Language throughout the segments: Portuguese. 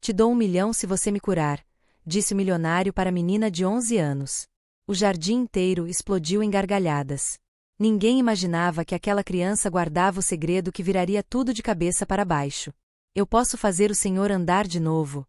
Te dou 1 milhão se você me curar, disse o milionário para a menina de 11 anos. O jardim inteiro explodiu em gargalhadas. Ninguém imaginava que aquela criança guardava o segredo que viraria tudo de cabeça para baixo. Eu posso fazer o senhor andar de novo.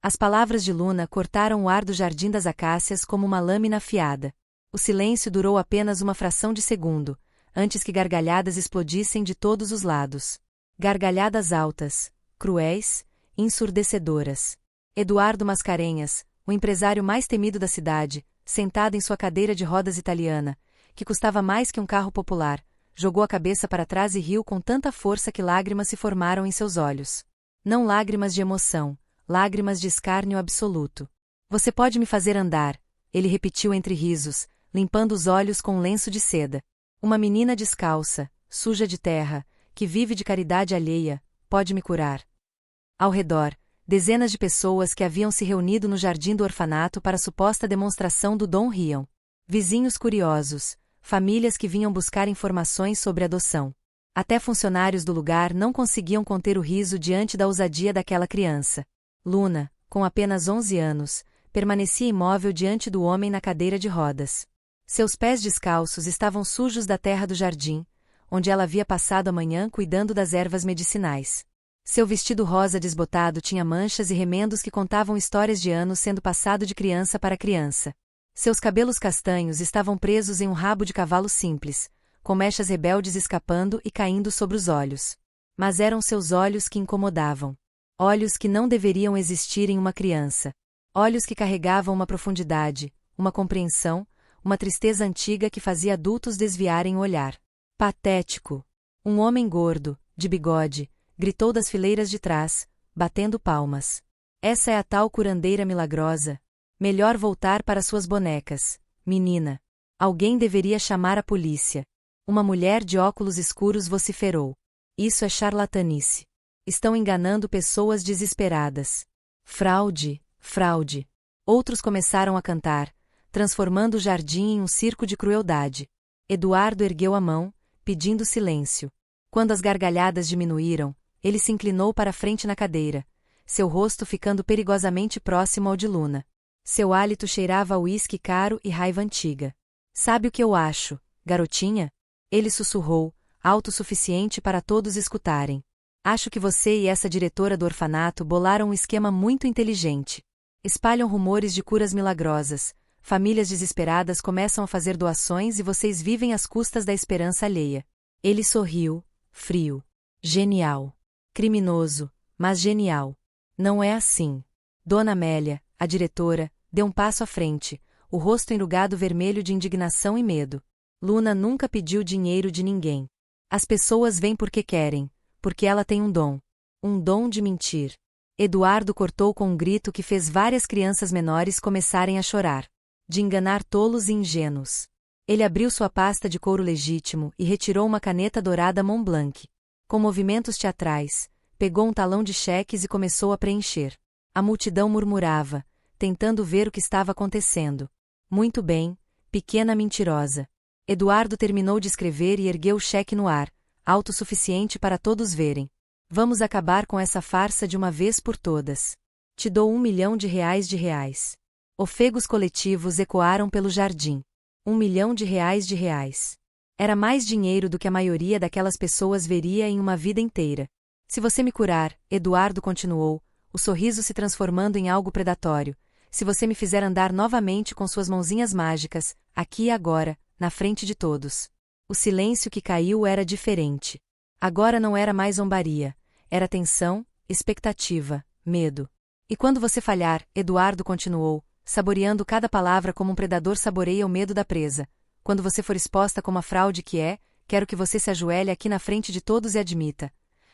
As palavras de Luna cortaram o ar do Jardim das Acácias como uma lâmina afiada. O silêncio durou apenas uma fração de segundo, antes que gargalhadas explodissem de todos os lados. Gargalhadas altas, cruéis, ensurdecedoras. Eduardo Mascarenhas, o empresário mais temido da cidade, sentado em sua cadeira de rodas italiana, que custava mais que um carro popular, jogou a cabeça para trás e riu com tanta força que lágrimas se formaram em seus olhos. Não lágrimas de emoção, lágrimas de escárnio absoluto. Você pode me fazer andar, ele repetiu entre risos, limpando os olhos com um lenço de seda. Uma menina descalça, suja de terra, que vive de caridade alheia, pode me curar. Ao redor, dezenas de pessoas que haviam se reunido no jardim do orfanato para a suposta demonstração do dom riam. Vizinhos curiosos, famílias que vinham buscar informações sobre adoção. Até funcionários do lugar não conseguiam conter o riso diante da ousadia daquela criança. Luna, com apenas 11 anos, permanecia imóvel diante do homem na cadeira de rodas. Seus pés descalços estavam sujos da terra do jardim, onde ela havia passado a manhã cuidando das ervas medicinais. Seu vestido rosa desbotado tinha manchas e remendos que contavam histórias de anos sendo passado de criança para criança. Seus cabelos castanhos estavam presos em um rabo de cavalo simples, com mechas rebeldes escapando e caindo sobre os olhos. Mas eram seus olhos que incomodavam. Olhos que não deveriam existir em uma criança. Olhos que carregavam uma profundidade, uma compreensão, uma tristeza antiga que fazia adultos desviarem o olhar. Patético! Um homem gordo, de bigode, gritou das fileiras de trás, batendo palmas. Essa é a tal curandeira milagrosa. Melhor voltar para suas bonecas, menina. Alguém deveria chamar a polícia. Uma mulher de óculos escuros vociferou. Isso é charlatanice. Estão enganando pessoas desesperadas. Fraude, fraude. Outros começaram a cantar, transformando o jardim em um circo de crueldade. Eduardo ergueu a mão, pedindo silêncio. Quando as gargalhadas diminuíram, ele se inclinou para a frente na cadeira, seu rosto ficando perigosamente próximo ao de Luna. Seu hálito cheirava a uísque caro e raiva antiga. Sabe o que eu acho, garotinha? Ele sussurrou, alto o suficiente para todos escutarem. Acho que você e essa diretora do orfanato bolaram um esquema muito inteligente. Espalham rumores de curas milagrosas, famílias desesperadas começam a fazer doações e vocês vivem às custas da esperança alheia. Ele sorriu, frio. Genial. Criminoso, mas genial. Não é assim. Dona Amélia, a diretora, deu um passo à frente, o rosto enrugado vermelho de indignação e medo. Luna nunca pediu dinheiro de ninguém. As pessoas vêm porque querem, porque ela tem um dom. Um dom de mentir. Eduardo cortou com um grito que fez várias crianças menores começarem a chorar. De enganar tolos e ingênuos. Ele abriu sua pasta de couro legítimo e retirou uma caneta dourada Montblanc. Com movimentos teatrais, pegou um talão de cheques e começou a preencher. A multidão murmurava, tentando ver o que estava acontecendo. Muito bem, pequena mentirosa. Eduardo terminou de escrever e ergueu o cheque no ar, alto o suficiente para todos verem. Vamos acabar com essa farsa de uma vez por todas. Te dou 1 milhão de reais. Ofegos coletivos ecoaram pelo jardim. 1 milhão de reais. Era mais dinheiro do que a maioria daquelas pessoas veria em uma vida inteira. Se você me curar, Eduardo continuou, o sorriso se transformando em algo predatório. Se você me fizer andar novamente com suas mãozinhas mágicas, aqui e agora, na frente de todos. O silêncio que caiu era diferente. Agora não era mais zombaria. Era tensão, expectativa, medo. E quando você falhar, Eduardo continuou, saboreando cada palavra como um predador saboreia o medo da presa. Quando você for exposta como a fraude que é, quero que você se ajoelhe aqui na frente de todos e admita.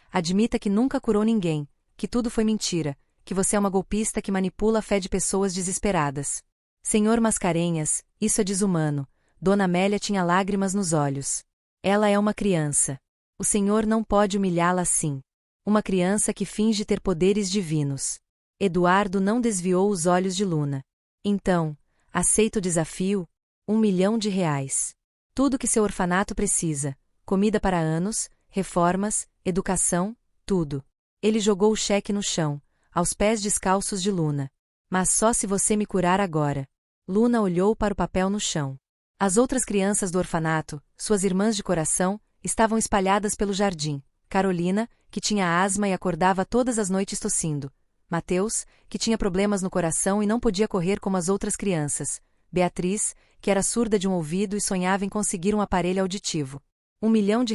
Admita que nunca curou ninguém, que tudo foi mentira, que você é uma golpista que manipula a fé de pessoas desesperadas. Senhor Mascarenhas, isso é desumano. Dona Amélia tinha lágrimas nos olhos. Ela é uma criança. O senhor não pode humilhá-la assim. Uma criança que finge ter poderes divinos. Eduardo não desviou os olhos de Luna. Então, aceita o desafio? 1 milhão de reais. Tudo que seu orfanato precisa. Comida para anos, reformas, educação, tudo. Ele jogou o cheque no chão, aos pés descalços de Luna. Mas só se você me curar agora. Luna olhou para o papel no chão. As outras crianças do orfanato, suas irmãs de coração, estavam espalhadas pelo jardim. Carolina, que tinha asma e acordava todas as noites tossindo. Mateus, que tinha problemas no coração e não podia correr como as outras crianças. Beatriz, que era surda de um ouvido e sonhava em conseguir um aparelho auditivo. R$1 milhão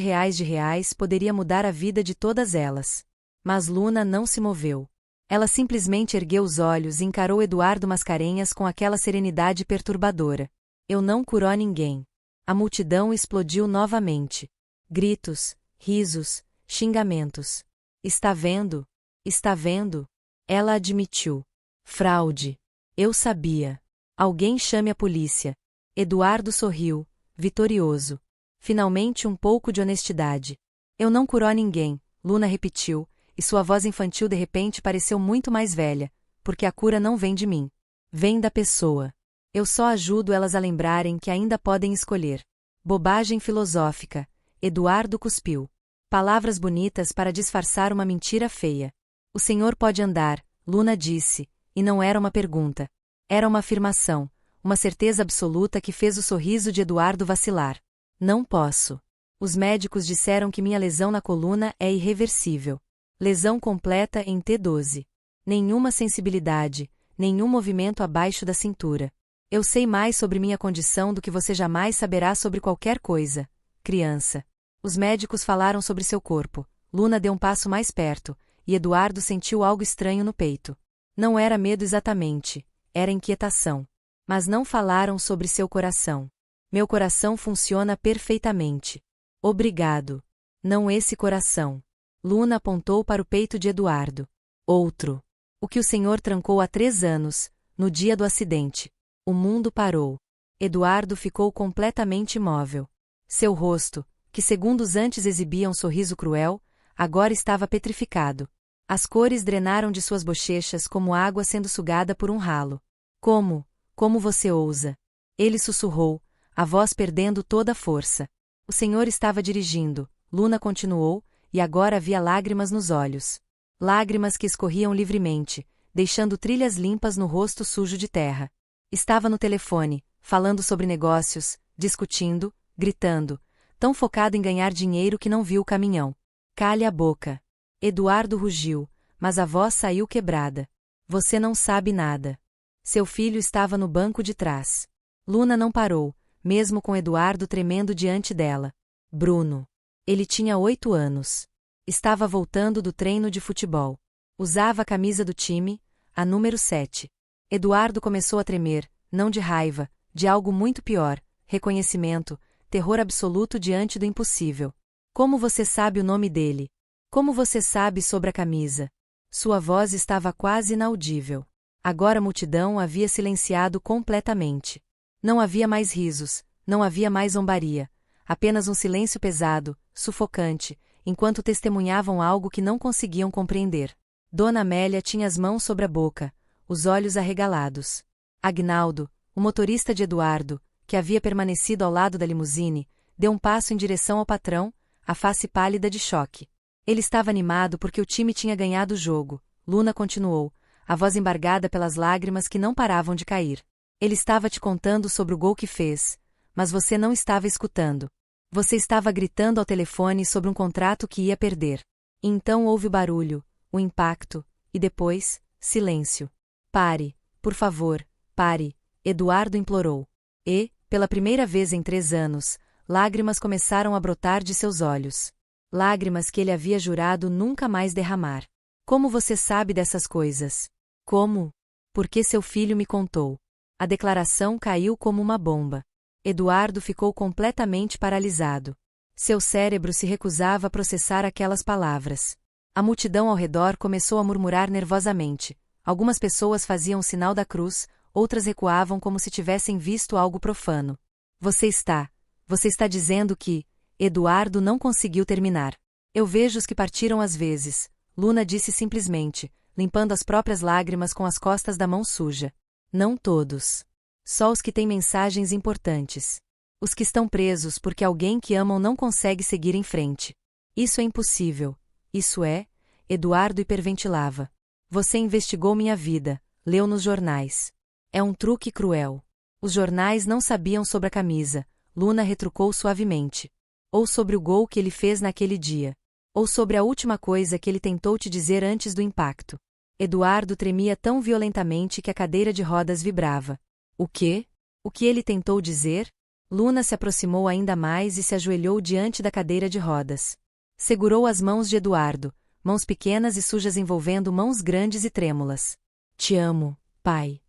poderia mudar a vida de todas elas. Mas Luna não se moveu. Ela simplesmente ergueu os olhos e encarou Eduardo Mascarenhas com aquela serenidade perturbadora. Eu não curou ninguém. A multidão explodiu novamente. Gritos, risos, xingamentos. Está vendo? Está vendo? Ela admitiu. Fraude. Eu sabia. Alguém chame a polícia. Eduardo sorriu, vitorioso. Finalmente um pouco de honestidade. Eu não curou ninguém, Luna repetiu, e sua voz infantil de repente pareceu muito mais velha, porque a cura não vem de mim. Vem da pessoa. Eu só ajudo elas a lembrarem que ainda podem escolher. Bobagem filosófica. Eduardo cuspiu. Palavras bonitas para disfarçar uma mentira feia. O senhor pode andar, Luna disse, e não era uma pergunta. Era uma afirmação, uma certeza absoluta que fez o sorriso de Eduardo vacilar. Não posso. Os médicos disseram que minha lesão na coluna é irreversível. Lesão completa em T12. Nenhuma sensibilidade, nenhum movimento abaixo da cintura. Eu sei mais sobre minha condição do que você jamais saberá sobre qualquer coisa, criança. Os médicos falaram sobre seu corpo. Luna deu um passo mais perto, e Eduardo sentiu algo estranho no peito. Não era medo exatamente, era inquietação. Mas não falaram sobre seu coração. Meu coração funciona perfeitamente. Obrigado. Não esse coração. Luna apontou para o peito de Eduardo. Outro. O que o senhor trancou há 3 anos, no dia do acidente. O mundo parou. Eduardo ficou completamente imóvel. Seu rosto, que segundos antes exibia um sorriso cruel, agora estava petrificado. As cores drenaram de suas bochechas como água sendo sugada por um ralo. Como você ousa? Ele sussurrou, a voz perdendo toda a força. O senhor estava dirigindo, Luna continuou, e agora havia lágrimas nos olhos. Lágrimas que escorriam livremente, deixando trilhas limpas no rosto sujo de terra. Estava no telefone, falando sobre negócios, discutindo, gritando, tão focado em ganhar dinheiro que não viu o caminhão. Cale a boca. Eduardo rugiu, mas a voz saiu quebrada. Você não sabe nada. Seu filho estava no banco de trás. Luna não parou, mesmo com Eduardo tremendo diante dela. Bruno. Ele tinha 8 anos. Estava voltando do treino de futebol. Usava a camisa do time, a número 7. Eduardo começou a tremer, não de raiva, de algo muito pior, reconhecimento, terror absoluto diante do impossível. Como você sabe o nome dele? Como você sabe sobre a camisa? Sua voz estava quase inaudível. Agora a multidão havia silenciado completamente. Não havia mais risos, não havia mais zombaria. Apenas um silêncio pesado, sufocante, enquanto testemunhavam algo que não conseguiam compreender. Dona Amélia tinha as mãos sobre a boca, os olhos arregalados. Agnaldo, o motorista de Eduardo, que havia permanecido ao lado da limusine, deu um passo em direção ao patrão, a face pálida de choque. Ele estava animado porque o time tinha ganhado o jogo. Luna continuou, a voz embargada pelas lágrimas que não paravam de cair. Ele estava te contando sobre o gol que fez, mas você não estava escutando. Você estava gritando ao telefone sobre um contrato que ia perder. E então houve o barulho, o impacto, e depois, silêncio. Pare, por favor, pare, Eduardo implorou. E, pela primeira vez em 3 anos, lágrimas começaram a brotar de seus olhos. Lágrimas que ele havia jurado nunca mais derramar. Como você sabe dessas coisas? Como? Porque seu filho me contou. A declaração caiu como uma bomba. Eduardo ficou completamente paralisado. Seu cérebro se recusava a processar aquelas palavras. A multidão ao redor começou a murmurar nervosamente. Algumas pessoas faziam o sinal da cruz, outras recuavam como se tivessem visto algo profano. Você está dizendo que... Eduardo não conseguiu terminar. Eu vejo os que partiram às vezes, Luna disse simplesmente, limpando as próprias lágrimas com as costas da mão suja. Não todos. Só os que têm mensagens importantes. Os que estão presos porque alguém que amam não consegue seguir em frente. Isso é impossível. Isso é... Eduardo hiperventilava. Você investigou minha vida, leu nos jornais. É um truque cruel. Os jornais não sabiam sobre a camisa, Luna retrucou suavemente. Ou sobre o gol que ele fez naquele dia. Ou sobre a última coisa que ele tentou te dizer antes do impacto. Eduardo tremia tão violentamente que a cadeira de rodas vibrava. O quê? O que ele tentou dizer? Luna se aproximou ainda mais e se ajoelhou diante da cadeira de rodas. Segurou as mãos de Eduardo, mãos pequenas e sujas envolvendo mãos grandes e trêmulas. Te amo, pai.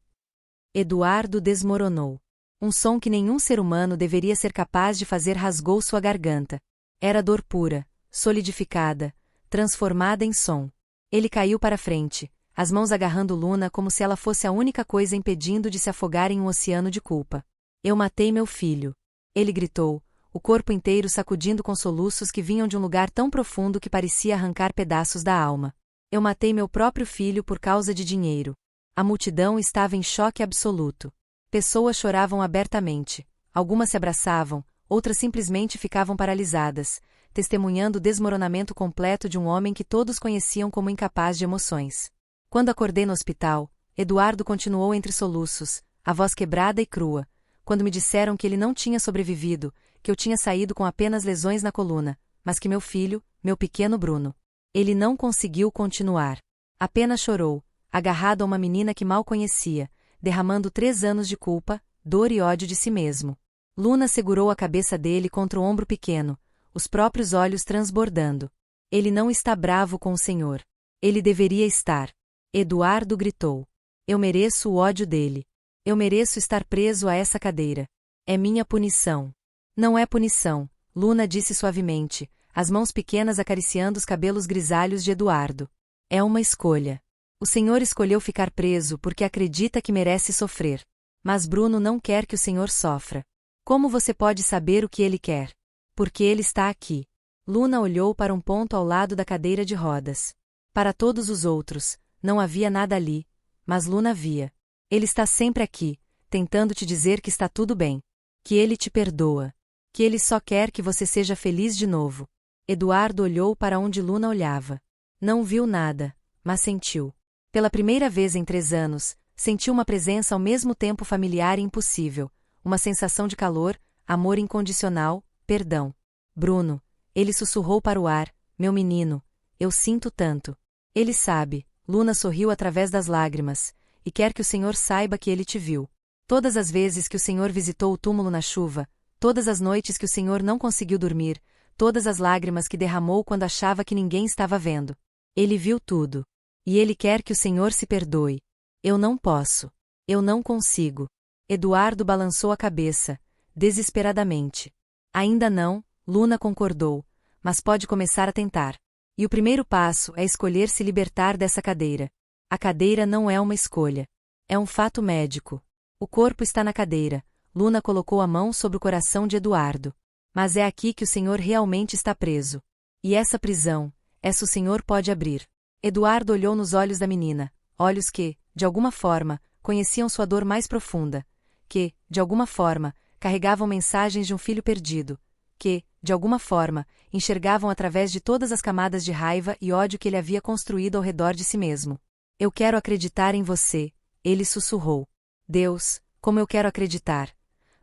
Eduardo desmoronou. Um som que nenhum ser humano deveria ser capaz de fazer rasgou sua garganta. Era dor pura, solidificada, transformada em som. Ele caiu para frente, as mãos agarrando Luna como se ela fosse a única coisa impedindo de se afogar em um oceano de culpa. Eu matei meu filho. Ele gritou, o corpo inteiro sacudindo com soluços que vinham de um lugar tão profundo que parecia arrancar pedaços da alma. Eu matei meu próprio filho por causa de dinheiro. A multidão estava em choque absoluto. Pessoas choravam abertamente. Algumas se abraçavam, outras simplesmente ficavam paralisadas, testemunhando o desmoronamento completo de um homem que todos conheciam como incapaz de emoções. Quando acordei no hospital, Eduardo continuou entre soluços, a voz quebrada e crua, quando me disseram que ele não tinha sobrevivido, que eu tinha saído com apenas lesões na coluna, mas que meu filho, meu pequeno Bruno. Ele não conseguiu continuar. Apenas chorou, agarrado a uma menina que mal conhecia, derramando 3 anos de culpa, dor e ódio de si mesmo. Luna segurou a cabeça dele contra o ombro pequeno, os próprios olhos transbordando. Ele não está bravo com o Senhor. Ele deveria estar. Eduardo gritou. Eu mereço o ódio dele. Eu mereço estar preso a essa cadeira. É minha punição. Não é punição, Luna disse suavemente, as mãos pequenas acariciando os cabelos grisalhos de Eduardo. É uma escolha. O Senhor escolheu ficar preso porque acredita que merece sofrer. Mas Bruno não quer que o Senhor sofra. Como você pode saber o que ele quer? Porque ele está aqui. Luna olhou para um ponto ao lado da cadeira de rodas. Para todos os outros, não havia nada ali, mas Luna via. Ele está sempre aqui, tentando te dizer que está tudo bem. Que ele te perdoa. Que ele só quer que você seja feliz de novo. Eduardo olhou para onde Luna olhava. Não viu nada, mas sentiu. Pela primeira vez em 3 anos, sentiu uma presença ao mesmo tempo familiar e impossível, uma sensação de calor, amor incondicional, perdão. Bruno, ele sussurrou para o ar, meu menino, eu sinto tanto. Ele sabe, Luna sorriu através das lágrimas, e quer que o Senhor saiba que ele te viu. Todas as vezes que o Senhor visitou o túmulo na chuva, todas as noites que o Senhor não conseguiu dormir, todas as lágrimas que derramou quando achava que ninguém estava vendo. Ele viu tudo. E ele quer que o Senhor se perdoe. Eu não posso. Eu não consigo. Eduardo balançou a cabeça, desesperadamente. Ainda não, Luna concordou, mas pode começar a tentar. E o primeiro passo é escolher se libertar dessa cadeira. A cadeira não é uma escolha. É um fato médico. O corpo está na cadeira. Luna colocou a mão sobre o coração de Eduardo. Mas é aqui que o Senhor realmente está preso. E essa prisão, essa o Senhor pode abrir. Eduardo olhou nos olhos da menina, olhos que, de alguma forma, conheciam sua dor mais profunda, que, de alguma forma, carregavam mensagens de um filho perdido, que, de alguma forma, enxergavam através de todas as camadas de raiva e ódio que ele havia construído ao redor de si mesmo. Eu quero acreditar em você, ele sussurrou. Deus, como eu quero acreditar.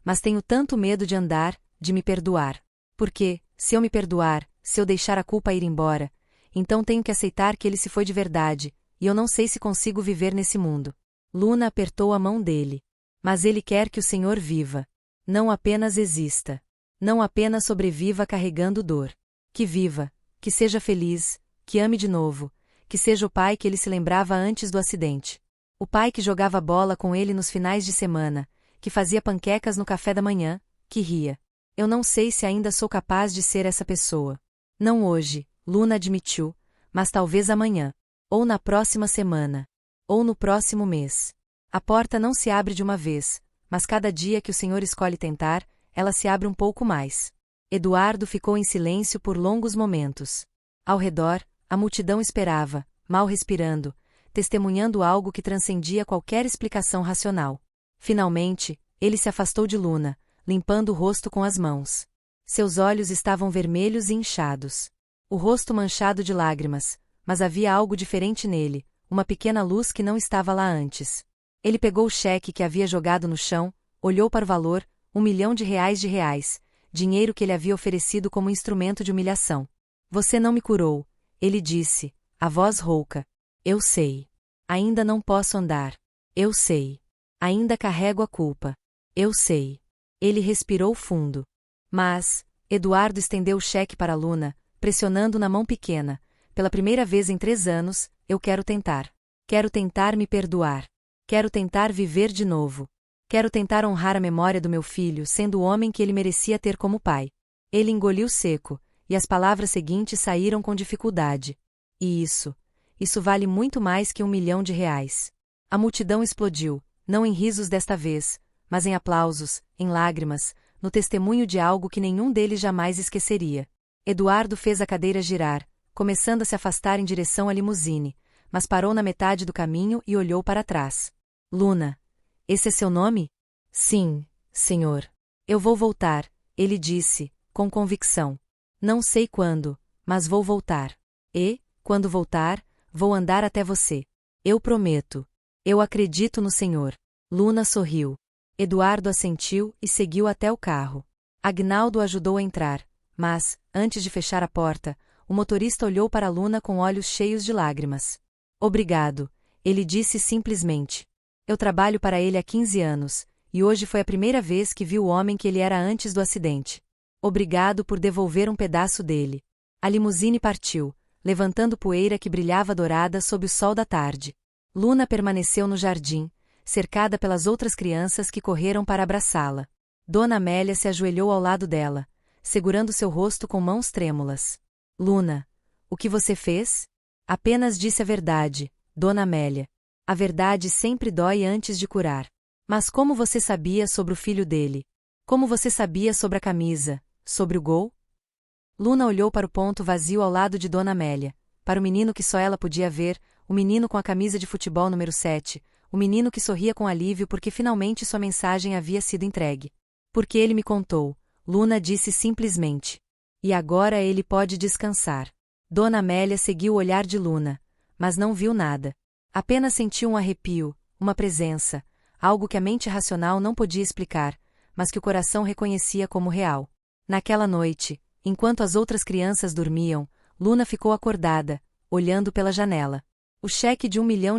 Mas tenho tanto medo de andar, de me perdoar. Porque, se eu me perdoar, se eu deixar a culpa ir embora, então tenho que aceitar que ele se foi de verdade, e eu não sei se consigo viver nesse mundo. Luna apertou a mão dele. Mas ele quer que o Senhor viva. Não apenas exista. Não apenas sobreviva carregando dor. Que viva, que seja feliz, que ame de novo, que seja o pai que ele se lembrava antes do acidente. O pai que jogava bola com ele nos finais de semana, que fazia panquecas no café da manhã, que ria. Eu não sei se ainda sou capaz de ser essa pessoa. Não hoje, Luna admitiu, mas talvez amanhã. Ou na próxima semana. Ou no próximo mês. A porta não se abre de uma vez, mas cada dia que o Senhor escolhe tentar, ela se abre um pouco mais. Eduardo ficou em silêncio por longos momentos. Ao redor, a multidão esperava, mal respirando, testemunhando algo que transcendia qualquer explicação racional. Finalmente, ele se afastou de Luna, limpando o rosto com as mãos. Seus olhos estavam vermelhos e inchados. O rosto manchado de lágrimas, mas havia algo diferente nele, uma pequena luz que não estava lá antes. Ele pegou o cheque que havia jogado no chão, olhou para o valor, R$ 1 milhão, dinheiro que ele havia oferecido como instrumento de humilhação. Você não me curou, ele disse, a voz rouca. Eu sei. Ainda não posso andar. Eu sei. Ainda carrego a culpa. Eu sei. Ele respirou fundo. Mas, Eduardo estendeu o cheque para Luna, pressionando na mão pequena. Pela primeira vez em 3 anos, eu quero tentar. Quero tentar me perdoar. Quero tentar viver de novo. Quero tentar honrar a memória do meu filho, sendo o homem que ele merecia ter como pai. Ele engoliu seco, e as palavras seguintes saíram com dificuldade. E isso vale muito mais que R$ 1 milhão. A multidão explodiu, não em risos desta vez, mas em aplausos, em lágrimas, no testemunho de algo que nenhum deles jamais esqueceria. Eduardo fez a cadeira girar, começando a se afastar em direção à limusine, mas parou na metade do caminho e olhou para trás. Luna. Esse é seu nome? Sim, senhor. Eu vou voltar, ele disse, com convicção. Não sei quando, mas vou voltar. E, quando voltar, vou andar até você. Eu prometo. Eu acredito no senhor. Luna sorriu. Eduardo assentiu e seguiu até o carro. Agnaldo ajudou a entrar, mas, antes de fechar a porta, o motorista olhou para Luna com olhos cheios de lágrimas. Obrigado, ele disse simplesmente. Eu trabalho para ele há 15 anos, e hoje foi a primeira vez que vi o homem que ele era antes do acidente. Obrigado por devolver um pedaço dele. A limusine partiu, levantando poeira que brilhava dourada sob o sol da tarde. Luna permaneceu no jardim, cercada pelas outras crianças que correram para abraçá-la. Dona Amélia se ajoelhou ao lado dela, segurando seu rosto com mãos trêmulas. Luna, o que você fez? Apenas disse a verdade, Dona Amélia. A verdade sempre dói antes de curar. Mas como você sabia sobre o filho dele? Como você sabia sobre a camisa, sobre o gol? Luna olhou para o ponto vazio ao lado de Dona Amélia, para o menino que só ela podia ver, o menino com a camisa de futebol número 7, o menino que sorria com alívio porque finalmente sua mensagem havia sido entregue. Porque ele me contou, Luna disse simplesmente. E agora ele pode descansar. Dona Amélia seguiu o olhar de Luna, mas não viu nada. Apenas sentiu um arrepio, uma presença, algo que a mente racional não podia explicar, mas que o coração reconhecia como real. Naquela noite, enquanto as outras crianças dormiam, Luna ficou acordada, olhando pela janela. O cheque de R$ 1 milhão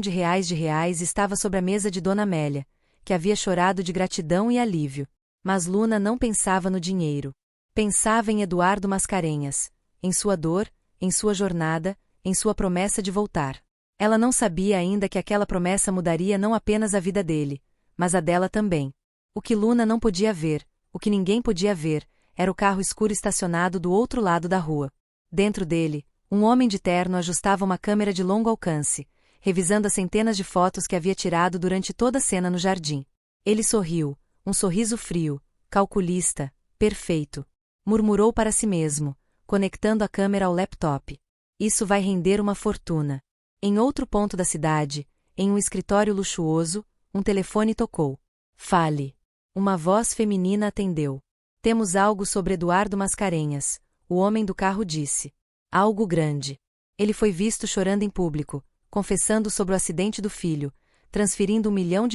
estava sobre a mesa de Dona Amélia, que havia chorado de gratidão e alívio. Mas Luna não pensava no dinheiro. Pensava em Eduardo Mascarenhas, em sua dor, em sua jornada, em sua promessa de voltar. Ela não sabia ainda que aquela promessa mudaria não apenas a vida dele, mas a dela também. O que Luna não podia ver, o que ninguém podia ver, era o carro escuro estacionado do outro lado da rua. Dentro dele, um homem de terno ajustava uma câmera de longo alcance, revisando as centenas de fotos que havia tirado durante toda a cena no jardim. Ele sorriu, um sorriso frio, calculista, perfeito. Murmurou para si mesmo, conectando a câmera ao laptop. Isso vai render uma fortuna. Em outro ponto da cidade, em um escritório luxuoso, um telefone tocou. Fale. Uma voz feminina atendeu. Temos algo sobre Eduardo Mascarenhas, o homem do carro disse. Algo grande. Ele foi visto chorando em público, confessando sobre o acidente do filho, transferindo R$ 1 milhão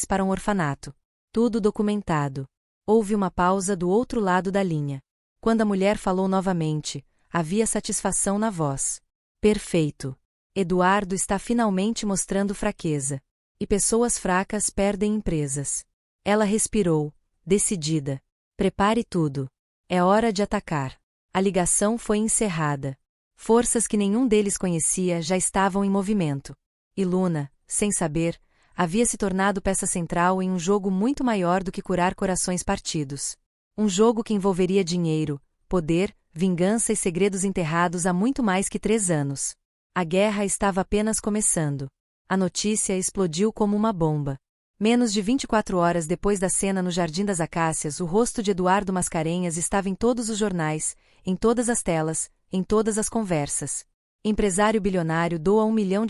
para um orfanato. Tudo documentado. Houve uma pausa do outro lado da linha. Quando a mulher falou novamente, havia satisfação na voz. Perfeito. Eduardo está finalmente mostrando fraqueza. E pessoas fracas perdem empresas. Ela respirou, decidida. Prepare tudo. É hora de atacar. A ligação foi encerrada. Forças que nenhum deles conhecia já estavam em movimento. E Luna, sem saber, havia se tornado peça central em um jogo muito maior do que curar corações partidos. Um jogo que envolveria dinheiro, poder, vingança e segredos enterrados há muito mais que 3 anos. A guerra estava apenas começando. A notícia explodiu como uma bomba. Menos de 24 horas depois da cena no Jardim das Acácias, o rosto de Eduardo Mascarenhas estava em todos os jornais, em todas as telas, em todas as conversas. Empresário bilionário doa R$ 1 milhão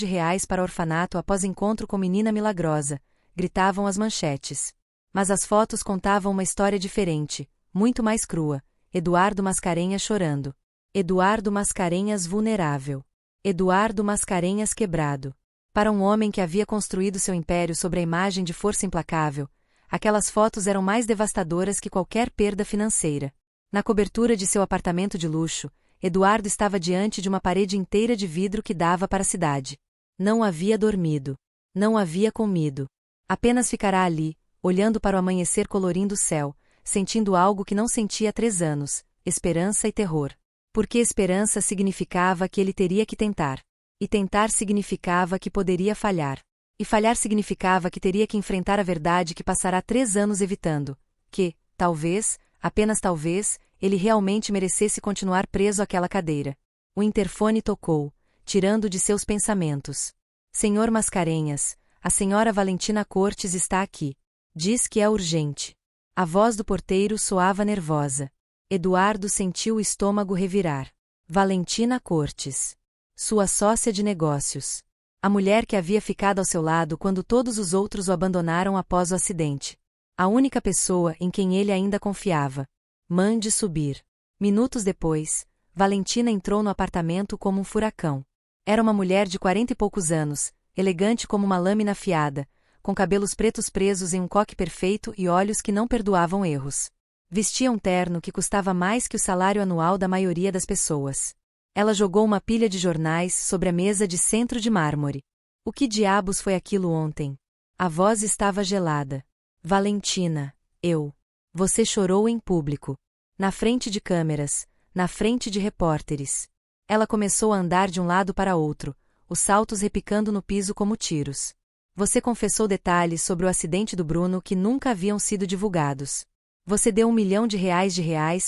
para orfanato após encontro com menina milagrosa, gritavam as manchetes. Mas as fotos contavam uma história diferente, muito mais crua. Eduardo Mascarenhas chorando. Eduardo Mascarenhas vulnerável. Eduardo Mascarenhas quebrado. Para um homem que havia construído seu império sobre a imagem de força implacável, aquelas fotos eram mais devastadoras que qualquer perda financeira. Na cobertura de seu apartamento de luxo, Eduardo estava diante de uma parede inteira de vidro que dava para a cidade. Não havia dormido. Não havia comido. Apenas ficará ali, olhando para o amanhecer colorindo o céu, sentindo algo que não sentia há 3 anos, esperança e terror. Porque esperança significava que ele teria que tentar. E tentar significava que poderia falhar. E falhar significava que teria que enfrentar a verdade que passará 3 anos evitando. Que, talvez, apenas talvez, ele realmente merecesse continuar preso àquela cadeira. O interfone tocou, tirando de seus pensamentos. Senhor Mascarenhas, a senhora Valentina Cortes está aqui. Diz que é urgente. A voz do porteiro soava nervosa. Eduardo sentiu o estômago revirar. Valentina Cortes. Sua sócia de negócios. A mulher que havia ficado ao seu lado quando todos os outros o abandonaram após o acidente. A única pessoa em quem ele ainda confiava. Mande subir. Minutos depois, Valentina entrou no apartamento como um furacão. Era uma mulher de 40 e poucos anos, elegante como uma lâmina afiada, com cabelos pretos presos em um coque perfeito e olhos que não perdoavam erros. Vestia um terno que custava mais que o salário anual da maioria das pessoas. Ela jogou uma pilha de jornais sobre a mesa de centro de mármore. O que diabos foi aquilo ontem? A voz estava gelada. Valentina, eu. Você chorou em público. Na frente de câmeras, na frente de repórteres. Ela começou a andar de um lado para outro, os saltos repicando no piso como tiros. Você confessou detalhes sobre o acidente do Bruno que nunca haviam sido divulgados. Você deu R$1 milhão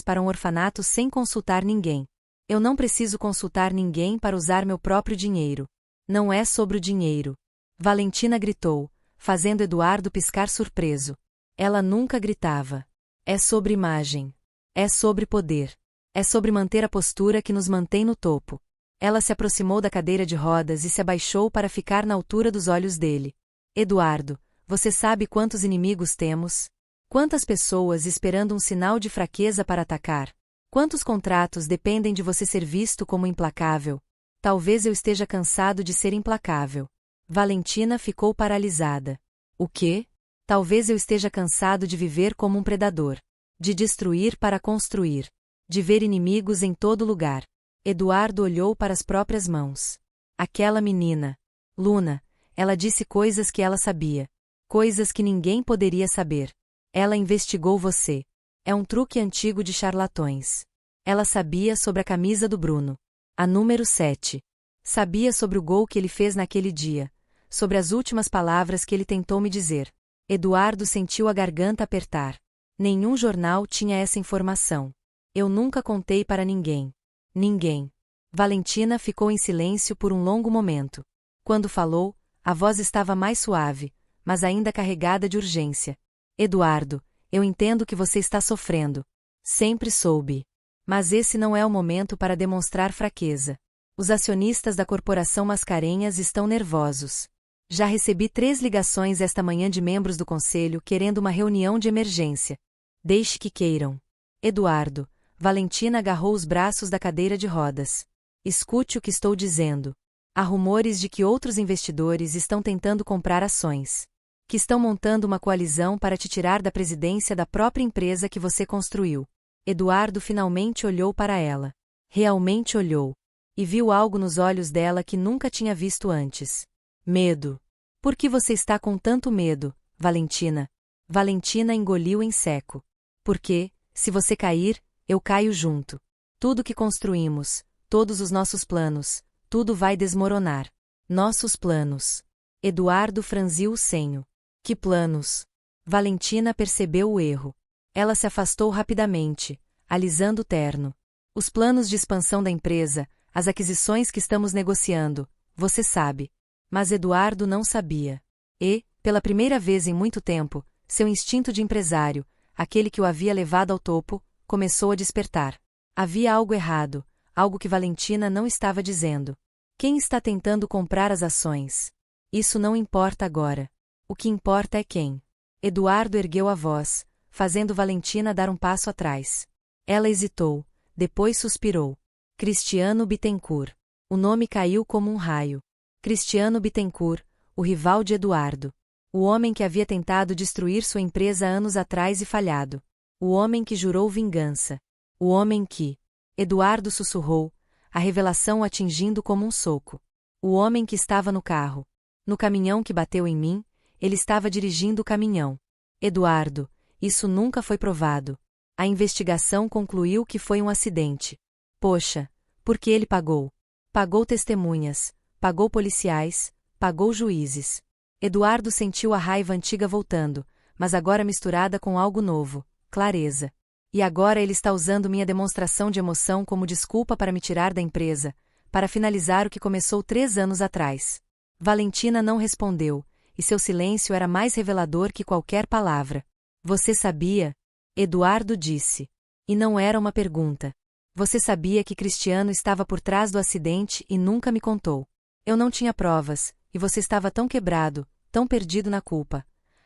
para um orfanato sem consultar ninguém. Eu não preciso consultar ninguém para usar meu próprio dinheiro. Não é sobre o dinheiro. Valentina gritou, fazendo Eduardo piscar surpreso. Ela nunca gritava. É sobre imagem. É sobre poder. É sobre manter a postura que nos mantém no topo. Ela se aproximou da cadeira de rodas e se abaixou para ficar na altura dos olhos dele. Eduardo, você sabe quantos inimigos temos? Quantas pessoas esperando um sinal de fraqueza para atacar? Quantos contratos dependem de você ser visto como implacável? Talvez eu esteja cansado de ser implacável. Valentina ficou paralisada. O quê? Talvez eu esteja cansado de viver como um predador. De destruir para construir. De ver inimigos em todo lugar. Eduardo olhou para as próprias mãos. Aquela menina. Luna. Ela disse coisas que ela sabia. Coisas que ninguém poderia saber. Ela investigou você. É um truque antigo de charlatões. Ela sabia sobre a camisa do Bruno. A número 7. Sabia sobre o gol que ele fez naquele dia. Sobre as últimas palavras que ele tentou me dizer. Eduardo sentiu a garganta apertar. Nenhum jornal tinha essa informação. Eu nunca contei para ninguém. Ninguém. Valentina ficou em silêncio por um longo momento. Quando falou, a voz estava mais suave, mas ainda carregada de urgência. Eduardo, eu entendo que você está sofrendo. Sempre soube. Mas esse não é o momento para demonstrar fraqueza. Os acionistas da Corporação Mascarenhas estão nervosos. Já recebi 3 ligações esta manhã de membros do conselho querendo uma reunião de emergência. Deixe que queiram. Eduardo, Valentina agarrou os braços da cadeira de rodas. Escute o que estou dizendo. Há rumores de que outros investidores estão tentando comprar ações. Que estão montando uma coalizão para te tirar da presidência da própria empresa que você construiu. Eduardo finalmente olhou para ela. Realmente olhou. E viu algo nos olhos dela que nunca tinha visto antes. Medo. Por que você está com tanto medo, Valentina? Valentina engoliu em seco. Porque, se você cair, eu caio junto. Tudo que construímos, todos os nossos planos, tudo vai desmoronar. Nossos planos. Eduardo franziu o senho. Que planos? Valentina percebeu o erro. Ela se afastou rapidamente, alisando o terno. Os planos de expansão da empresa, as aquisições que estamos negociando, você sabe. Mas Eduardo não sabia. E, pela primeira vez em muito tempo, seu instinto de empresário, aquele que o havia levado ao topo, começou a despertar. Havia algo errado, algo que Valentina não estava dizendo. Quem está tentando comprar as ações? Isso não importa agora. O que importa é quem. Eduardo ergueu a voz, fazendo Valentina dar um passo atrás. Ela hesitou, depois suspirou. Cristiano Bittencourt. O nome caiu como um raio. Cristiano Bittencourt, o rival de Eduardo. O homem que havia tentado destruir sua empresa anos atrás e falhado. O homem que jurou vingança. O homem que... Eduardo sussurrou, a revelação o atingindo como um soco. O homem que estava no carro. No caminhão que bateu em mim, ele estava dirigindo o caminhão. Eduardo, isso nunca foi provado. A investigação concluiu que foi um acidente. Poxa, porque ele pagou. Pagou testemunhas, pagou policiais, pagou juízes. Eduardo sentiu a raiva antiga voltando, mas agora misturada com algo novo, clareza. E agora ele está usando minha demonstração de emoção como desculpa para me tirar da empresa, para finalizar o que começou 3 anos atrás. Valentina não respondeu, e seu silêncio era mais revelador que qualquer palavra. Você sabia? Eduardo disse. E não era uma pergunta. Você sabia que Cristiano estava por trás do acidente e nunca me contou. Eu não tinha provas, e você estava tão quebrado, tão perdido na culpa.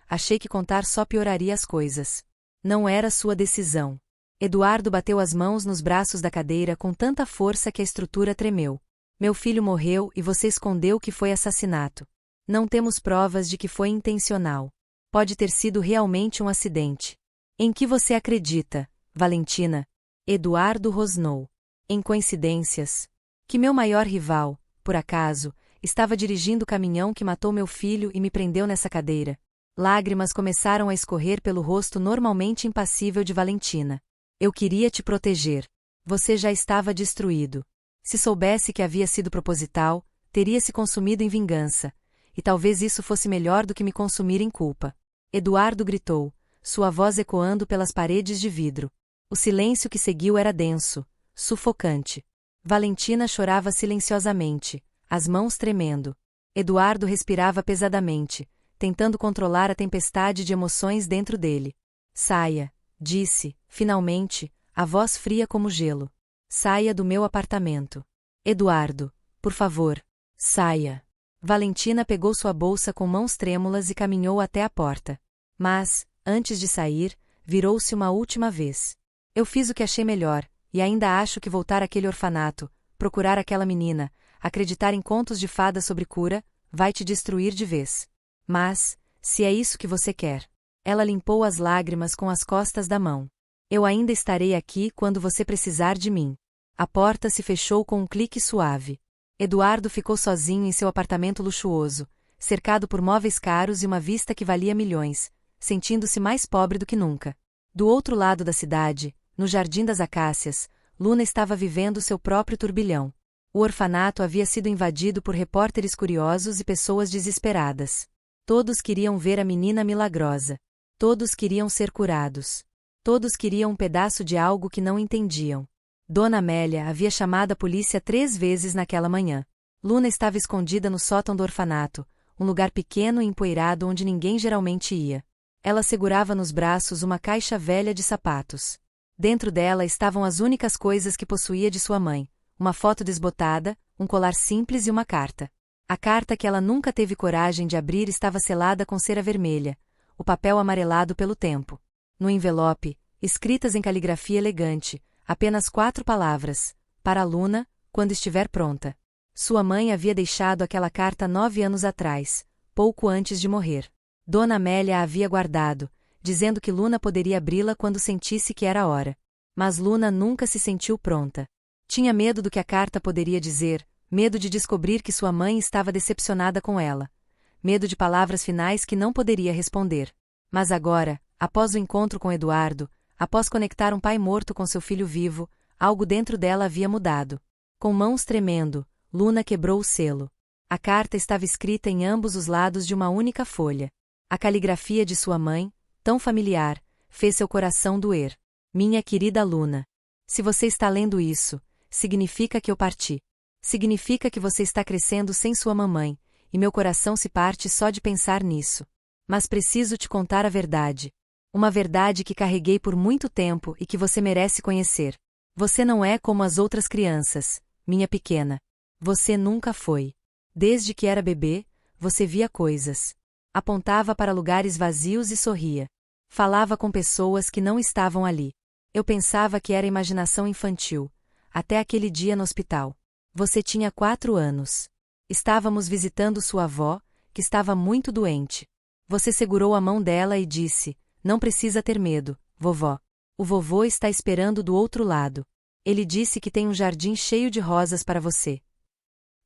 Achei que contar só pioraria as coisas. Não era sua decisão. Eduardo bateu as mãos nos braços da cadeira com tanta força que a estrutura tremeu. Meu filho morreu e você escondeu que foi assassinato. Não temos provas de que foi intencional. Pode ter sido realmente um acidente. Em que você acredita, Valentina? Eduardo rosnou. Em coincidências. Que meu maior rival, por acaso, estava dirigindo o caminhão que matou meu filho e me prendeu nessa cadeira. Lágrimas começaram a escorrer pelo rosto normalmente impassível de Valentina. Eu queria te proteger. Você já estava destruído. Se soubesse que havia sido proposital, teria se consumido em vingança. E talvez isso fosse melhor do que me consumir em culpa. Eduardo gritou, sua voz ecoando pelas paredes de vidro. O silêncio que seguiu era denso, sufocante. Valentina chorava silenciosamente, as mãos tremendo. Eduardo respirava pesadamente, tentando controlar a tempestade de emoções dentro dele. Saia, disse, finalmente, a voz fria como gelo. Saia do meu apartamento. Eduardo, por favor, saia. Valentina pegou sua bolsa com mãos trêmulas e caminhou até a porta. Mas, antes de sair, virou-se uma última vez. Eu fiz o que achei melhor, e ainda acho que voltar àquele orfanato, procurar aquela menina, acreditar em contos de fadas sobre cura, vai te destruir de vez. Mas, se é isso que você quer. Ela limpou as lágrimas com as costas da mão. Eu ainda estarei aqui quando você precisar de mim. A porta se fechou com um clique suave. Eduardo ficou sozinho em seu apartamento luxuoso, cercado por móveis caros e uma vista que valia milhões, sentindo-se mais pobre do que nunca. Do outro lado da cidade, no Jardim das Acácias, Luna estava vivendo seu próprio turbilhão. O orfanato havia sido invadido por repórteres curiosos e pessoas desesperadas. Todos queriam ver a menina milagrosa. Todos queriam ser curados. Todos queriam um pedaço de algo que não entendiam. Dona Amélia havia chamado a polícia 3 vezes naquela manhã. Luna estava escondida no sótão do orfanato, um lugar pequeno e empoeirado onde ninguém geralmente ia. Ela segurava nos braços uma caixa velha de sapatos. Dentro dela estavam as únicas coisas que possuía de sua mãe, uma foto desbotada, um colar simples e uma carta. A carta que ela nunca teve coragem de abrir estava selada com cera vermelha, o papel amarelado pelo tempo. No envelope, escritas em caligrafia elegante, apenas 4 palavras, para Luna, quando estiver pronta. Sua mãe havia deixado aquela carta 9 anos atrás, pouco antes de morrer. Dona Amélia a havia guardado, dizendo que Luna poderia abri-la quando sentisse que era a hora. Mas Luna nunca se sentiu pronta. Tinha medo do que a carta poderia dizer, medo de descobrir que sua mãe estava decepcionada com ela. Medo de palavras finais que não poderia responder. Mas agora, após o encontro com Eduardo, após conectar um pai morto com seu filho vivo, algo dentro dela havia mudado. Com mãos tremendo, Luna quebrou o selo. A carta estava escrita em ambos os lados de uma única folha. A caligrafia de sua mãe, tão familiar, fez seu coração doer. Minha querida Luna. Se você está lendo isso, significa que eu parti. Significa que você está crescendo sem sua mamãe, e meu coração se parte só de pensar nisso. Mas preciso te contar a verdade. Uma verdade que carreguei por muito tempo e que você merece conhecer. Você não é como as outras crianças, minha pequena. Você nunca foi. Desde que era bebê, você via coisas. Apontava para lugares vazios e sorria. Falava com pessoas que não estavam ali. Eu pensava que era imaginação infantil, até aquele dia no hospital. Você tinha 4 anos. Estávamos visitando sua avó, que estava muito doente. Você segurou a mão dela e disse: "Não precisa ter medo, vovó. O vovô está esperando do outro lado. Ele disse que tem um jardim cheio de rosas para você."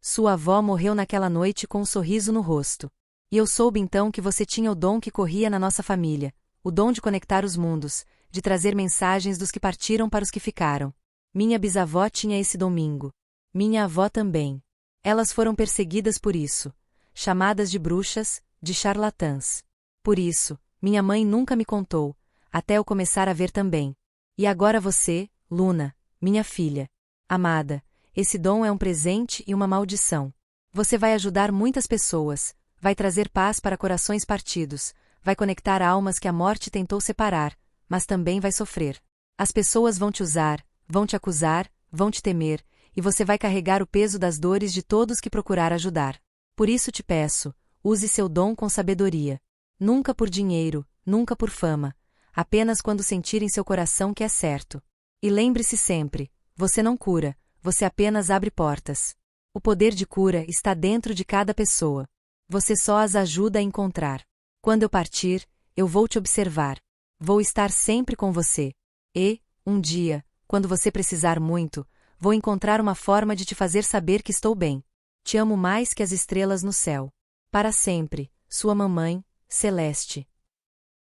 Sua avó morreu naquela noite com um sorriso no rosto. E eu soube então que você tinha o dom que corria na nossa família, o dom de conectar os mundos, de trazer mensagens dos que partiram para os que ficaram. Minha bisavó tinha esse domingo. Minha avó também. Elas foram perseguidas por isso, chamadas de bruxas, de charlatãs. Por isso, minha mãe nunca me contou, até eu começar a ver também. E agora você, Luna, minha filha. Amada, esse dom é um presente e uma maldição. Você vai ajudar muitas pessoas, vai trazer paz para corações partidos, vai conectar almas que a morte tentou separar, mas também vai sofrer. As pessoas vão te usar, vão te acusar, vão te temer, e você vai carregar o peso das dores de todos que procurar ajudar. Por isso te peço, use seu dom com sabedoria. Nunca por dinheiro, nunca por fama, apenas quando sentir em seu coração que é certo. E lembre-se sempre, você não cura, você apenas abre portas. O poder de cura está dentro de cada pessoa. Você só as ajuda a encontrar. Quando eu partir, eu vou te observar. Vou estar sempre com você. E, um dia, quando você precisar muito, vou encontrar uma forma de te fazer saber que estou bem. Te amo mais que as estrelas no céu. Para sempre, sua mamãe, Celeste.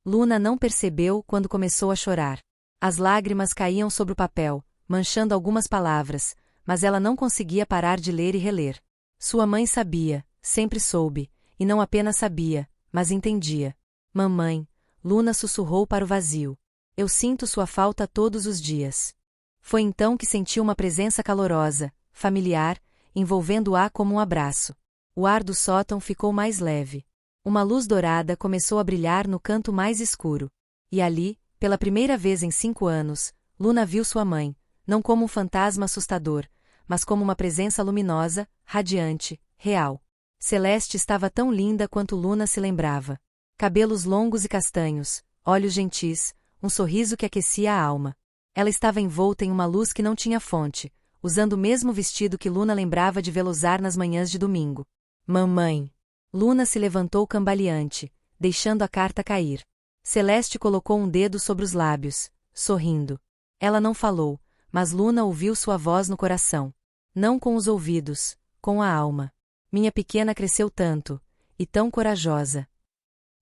Luna não percebeu quando começou a chorar. As lágrimas caíam sobre o papel, manchando algumas palavras, mas ela não conseguia parar de ler e reler. Sua mãe sabia, sempre soube, e não apenas sabia, mas entendia. Mamãe, Luna sussurrou para o vazio. Eu sinto sua falta todos os dias. Foi então que sentiu uma presença calorosa, familiar, envolvendo-a como um abraço. O ar do sótão ficou mais leve. Uma luz dourada começou a brilhar no canto mais escuro. E ali, pela primeira vez em 5 anos, Luna viu sua mãe, não como um fantasma assustador, mas como uma presença luminosa, radiante, real. Celeste estava tão linda quanto Luna se lembrava. Cabelos longos e castanhos, olhos gentis, um sorriso que aquecia a alma. Ela estava envolta em uma luz que não tinha fonte, usando o mesmo vestido que Luna lembrava de vê-la usar nas manhãs de domingo. Mamãe. Luna se levantou cambaleante, deixando a carta cair. Celeste colocou um dedo sobre os lábios, sorrindo. Ela não falou, mas Luna ouviu sua voz no coração. Não com os ouvidos, com a alma. Minha pequena cresceu tanto, e tão corajosa.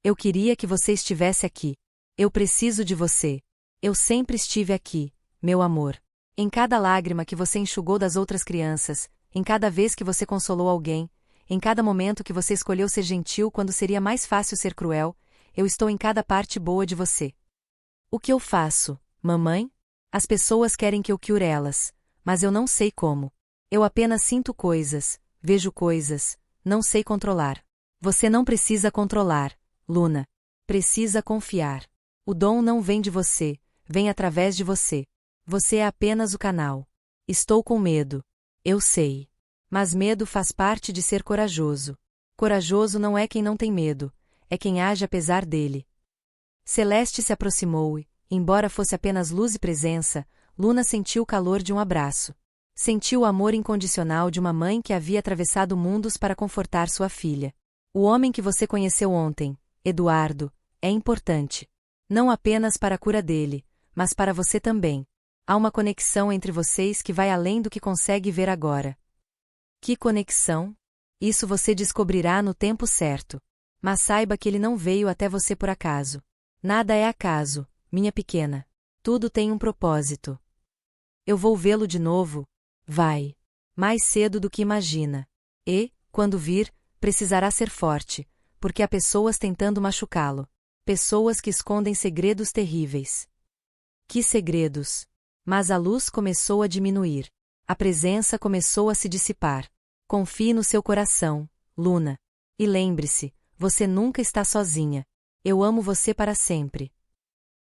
Eu queria que você estivesse aqui. Eu preciso de você. Eu sempre estive aqui, meu amor. Em cada lágrima que você enxugou das outras crianças, em cada vez que você consolou alguém, em cada momento que você escolheu ser gentil quando seria mais fácil ser cruel, eu estou em cada parte boa de você. O que eu faço, mamãe? As pessoas querem que eu cure elas, mas eu não sei como. Eu apenas sinto coisas, vejo coisas, não sei controlar. Você não precisa controlar, Luna. Precisa confiar. O dom não vem de você, vem através de você. Você é apenas o canal. Estou com medo. Eu sei. Mas medo faz parte de ser corajoso. Corajoso não é quem não tem medo, é quem age apesar dele. Celeste se aproximou e, embora fosse apenas luz e presença, Luna sentiu o calor de um abraço. Sentiu o amor incondicional de uma mãe que havia atravessado mundos para confortar sua filha. O homem que você conheceu ontem, Eduardo, é importante. Não apenas para a cura dele, mas para você também. Há uma conexão entre vocês que vai além do que consegue ver agora. Que conexão? Isso você descobrirá no tempo certo. Mas saiba que ele não veio até você por acaso. Nada é acaso, minha pequena. Tudo tem um propósito. Eu vou vê-lo de novo. Vai. Mais cedo do que imagina. E, quando vir, precisará ser forte, porque há pessoas tentando machucá-lo. Pessoas que escondem segredos terríveis. Que segredos? Mas a luz começou a diminuir. A presença começou a se dissipar. Confie no seu coração, Luna. E lembre-se, você nunca está sozinha. Eu amo você para sempre.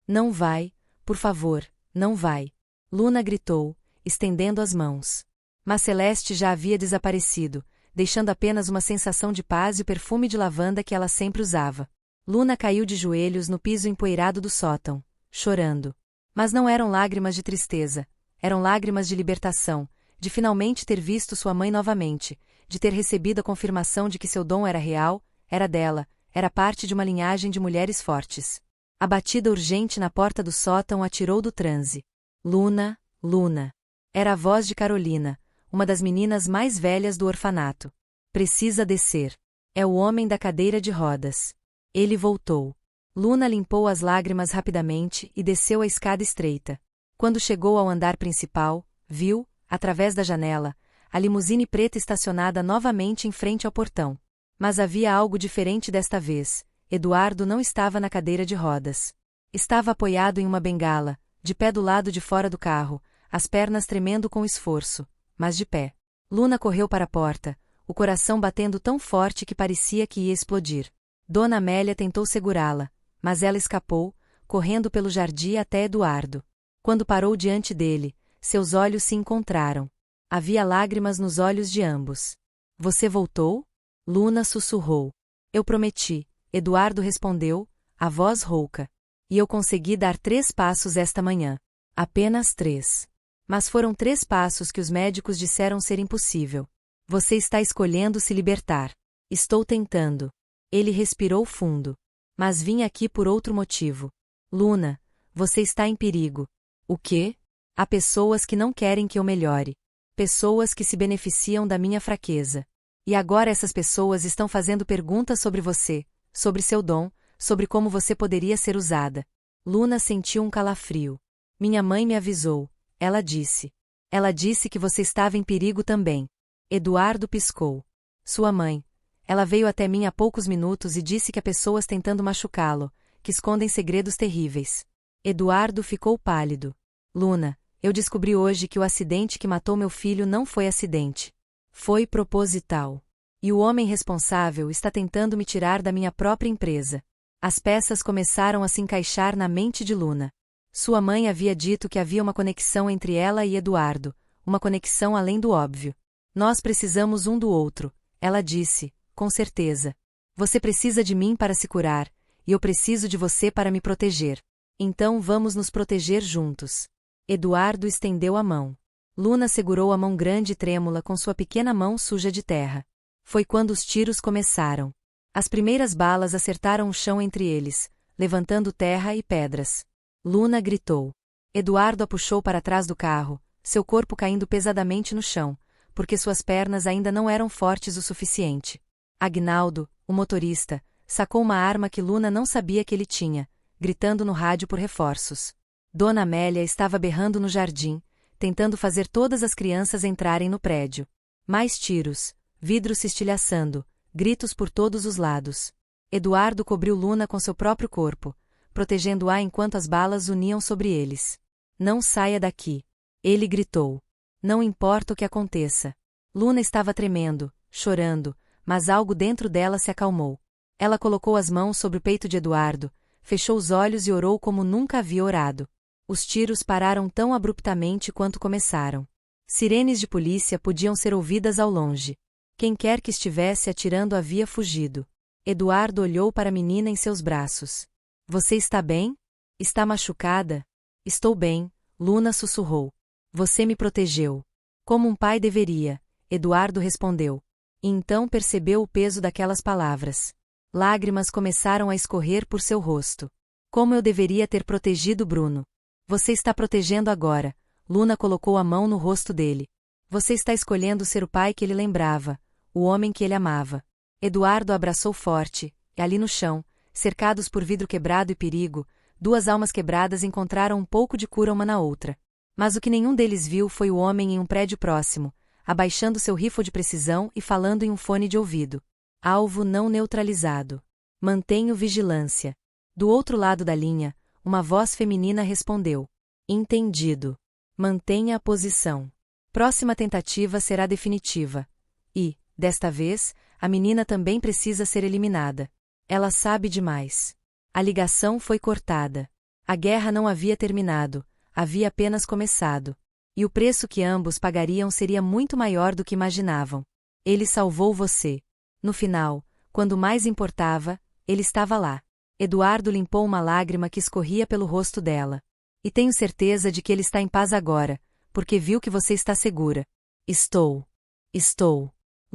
Não vai, por favor, não vai. Luna gritou, estendendo as mãos. Mas Celeste já havia desaparecido, deixando apenas uma sensação de paz e o perfume de lavanda que ela sempre usava. Luna caiu de joelhos no piso empoeirado do sótão, chorando. Mas não eram lágrimas de tristeza, eram lágrimas de libertação, de finalmente ter visto sua mãe novamente, de ter recebido a confirmação de que seu dom era real, era dela, era parte de uma linhagem de mulheres fortes. A batida urgente na porta do sótão a tirou do transe. Luna, Luna. Era a voz de Carolina, uma das meninas mais velhas do orfanato. Precisa descer. É o homem da cadeira de rodas. Ele voltou. Luna limpou as lágrimas rapidamente e desceu a escada estreita. Quando chegou ao andar principal, viu, através da janela, a limusine preta estacionada novamente em frente ao portão. Mas havia algo diferente desta vez. Eduardo não estava na cadeira de rodas. Estava apoiado em uma bengala, de pé do lado de fora do carro, as pernas tremendo com esforço, mas de pé. Luna correu para a porta, o coração batendo tão forte que parecia que ia explodir. Dona Amélia tentou segurá-la, mas ela escapou, correndo pelo jardim até Eduardo. Quando parou diante dele, seus olhos se encontraram. Havia lágrimas nos olhos de ambos. Você voltou? Luna sussurrou. Eu prometi, Eduardo respondeu, a voz rouca. E eu consegui dar 3 passos esta manhã. Apenas 3. Mas foram 3 passos que os médicos disseram ser impossível. Você está escolhendo se libertar. Estou tentando. Ele respirou fundo. Mas vim aqui por outro motivo. Luna, você está em perigo. O quê? Há pessoas que não querem que eu melhore. Pessoas que se beneficiam da minha fraqueza. E agora essas pessoas estão fazendo perguntas sobre você, sobre seu dom, sobre como você poderia ser usada. Luna sentiu um calafrio. Minha mãe me avisou. Ela disse. Ela disse que você estava em perigo também. Eduardo piscou. Sua mãe. Ela veio até mim há poucos minutos e disse que há pessoas tentando machucá-lo, que escondem segredos terríveis. Eduardo ficou pálido. Luna, eu descobri hoje que o acidente que matou meu filho não foi acidente. Foi proposital. E o homem responsável está tentando me tirar da minha própria empresa. As peças começaram a se encaixar na mente de Luna. Sua mãe havia dito que havia uma conexão entre ela e Eduardo, uma conexão além do óbvio. Nós precisamos um do outro, ela disse, com certeza. Você precisa de mim para se curar, e eu preciso de você para me proteger. Então vamos nos proteger juntos. Eduardo estendeu a mão. Luna segurou a mão grande e trêmula com sua pequena mão suja de terra. Foi quando os tiros começaram. As primeiras balas acertaram o chão entre eles, levantando terra e pedras. Luna gritou. Eduardo a puxou para trás do carro, seu corpo caindo pesadamente no chão, porque suas pernas ainda não eram fortes o suficiente. Agnaldo, o motorista, sacou uma arma que Luna não sabia que ele tinha, gritando no rádio por reforços. Dona Amélia estava berrando no jardim, tentando fazer todas as crianças entrarem no prédio. Mais tiros, vidros se estilhaçando, gritos por todos os lados. Eduardo cobriu Luna com seu próprio corpo, protegendo-a enquanto as balas uniam sobre eles. Não saia daqui. Ele gritou. Não importa o que aconteça. Luna estava tremendo, chorando, mas algo dentro dela se acalmou. Ela colocou as mãos sobre o peito de Eduardo, fechou os olhos e orou como nunca havia orado. Os tiros pararam tão abruptamente quanto começaram. Sirenes de polícia podiam ser ouvidas ao longe. Quem quer que estivesse atirando havia fugido. Eduardo olhou para a menina em seus braços. Você está bem? Está machucada? Estou bem, Luna sussurrou. Você me protegeu. Como um pai deveria, Eduardo respondeu. E então percebeu o peso daquelas palavras. Lágrimas começaram a escorrer por seu rosto. Como eu deveria ter protegido Bruno. Você está protegendo agora. Luna colocou a mão no rosto dele. Você está escolhendo ser o pai que ele lembrava, o homem que ele amava. Eduardo a abraçou forte, e ali no chão, cercados por vidro quebrado e perigo, 2 almas quebradas encontraram um pouco de cura uma na outra. Mas o que nenhum deles viu foi o homem em um prédio próximo, abaixando seu rifle de precisão e falando em um fone de ouvido. Alvo não neutralizado. Mantenho vigilância. Do outro lado da linha, uma voz feminina respondeu. Entendido. Mantenha a posição. Próxima tentativa será definitiva. E, desta vez, a menina também precisa ser eliminada. Ela sabe demais. A ligação foi cortada. A guerra não havia terminado, havia apenas começado. E o preço que ambos pagariam seria muito maior do que imaginavam. Ele salvou você. No final, quando mais importava, ele estava lá. Eduardo limpou uma lágrima que escorria pelo rosto dela. E tenho certeza de que ele está em paz agora, porque viu que você está segura. Estou.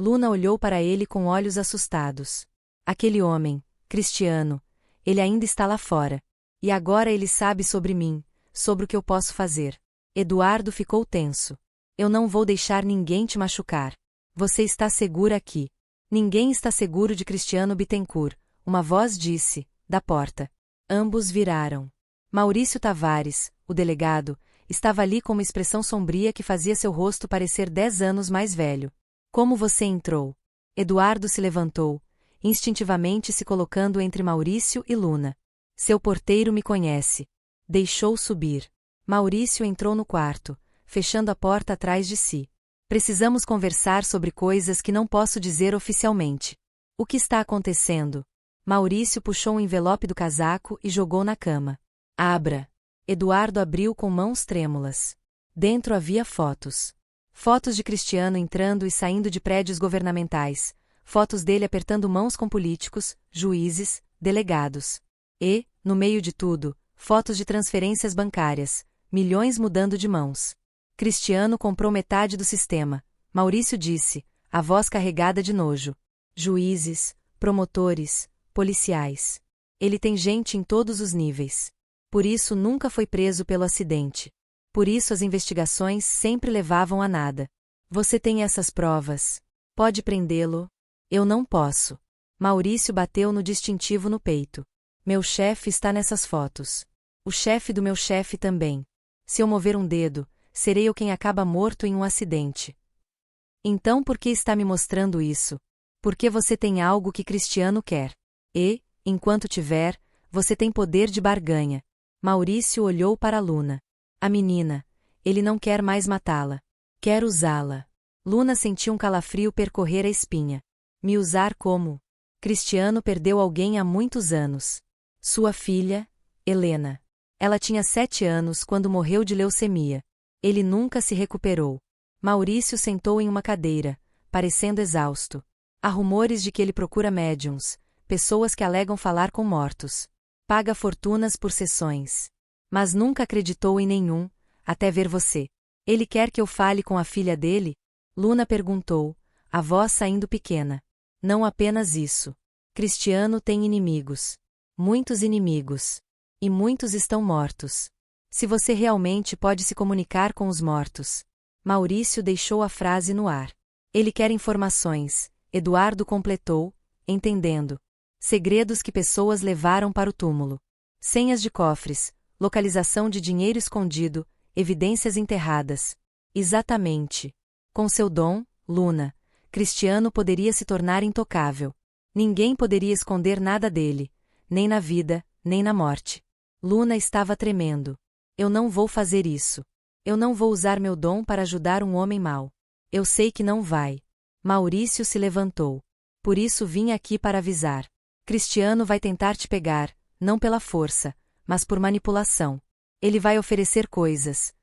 Luna olhou para ele com olhos assustados. Aquele homem, Cristiano, ele ainda está lá fora. E agora ele sabe sobre mim, sobre o que eu posso fazer. Eduardo ficou tenso. Eu não vou deixar ninguém te machucar. Você está segura aqui. Ninguém está seguro de Cristiano Bittencourt, uma voz disse, da porta. Ambos viraram. Maurício Tavares, o delegado, estava ali com uma expressão sombria que fazia seu rosto parecer 10 anos mais velho. Como você entrou? Eduardo se levantou, instintivamente se colocando entre Maurício e Luna. Seu porteiro me conhece. Deixou subir. Maurício entrou no quarto, fechando a porta atrás de si. Precisamos conversar sobre coisas que não posso dizer oficialmente. O que está acontecendo? Maurício puxou um envelope do casaco e jogou na cama. Abra. Eduardo abriu com mãos trêmulas. Dentro havia fotos. Fotos de Cristiano entrando e saindo de prédios governamentais. Fotos dele apertando mãos com políticos, juízes, delegados. E, no meio de tudo, fotos de transferências bancárias, milhões mudando de mãos. Cristiano comprou metade do sistema, Maurício disse, a voz carregada de nojo. Juízes, promotores, policiais. Ele tem gente em todos os níveis. Por isso nunca foi preso pelo acidente. Por isso as investigações sempre levavam a nada. Você tem essas provas. Pode prendê-lo? Eu não posso. Maurício bateu no distintivo no peito. Meu chefe está nessas fotos. O chefe do meu chefe também. Se eu mover um dedo, serei eu quem acaba morto em um acidente. Então por que está me mostrando isso? Porque você tem algo que Cristiano quer. E, enquanto tiver, você tem poder de barganha. Maurício olhou para Luna. A menina. Ele não quer mais matá-la. Quer usá-la. Luna sentiu um calafrio percorrer a espinha. Me usar como? Cristiano perdeu alguém há muitos anos. Sua filha, Helena. Ela tinha 7 anos quando morreu de leucemia. Ele nunca se recuperou. Maurício sentou em uma cadeira, parecendo exausto. Há rumores de que ele procura médiums, pessoas que alegam falar com mortos. Paga fortunas por sessões. Mas nunca acreditou em nenhum, até ver você. Ele quer que eu fale com a filha dele? Luna perguntou, a voz saindo pequena. Não apenas isso. Cristiano tem inimigos. Muitos inimigos. E muitos estão mortos. Se você realmente pode se comunicar com os mortos. Maurício deixou a frase no ar. Ele quer informações, Eduardo completou, entendendo. Segredos que pessoas levaram para o túmulo. Senhas de cofres, localização de dinheiro escondido, evidências enterradas. Exatamente. Com seu dom, Luna, Cristiano poderia se tornar intocável. Ninguém poderia esconder nada dele, nem na vida, nem na morte. Luna estava tremendo. Eu não vou fazer isso. Eu não vou usar meu dom para ajudar um homem mau. Eu sei que não vai. Maurício se levantou. Por isso vim aqui para avisar. Cristiano vai tentar te pegar, não pela força, mas por manipulação. Ele vai oferecer coisas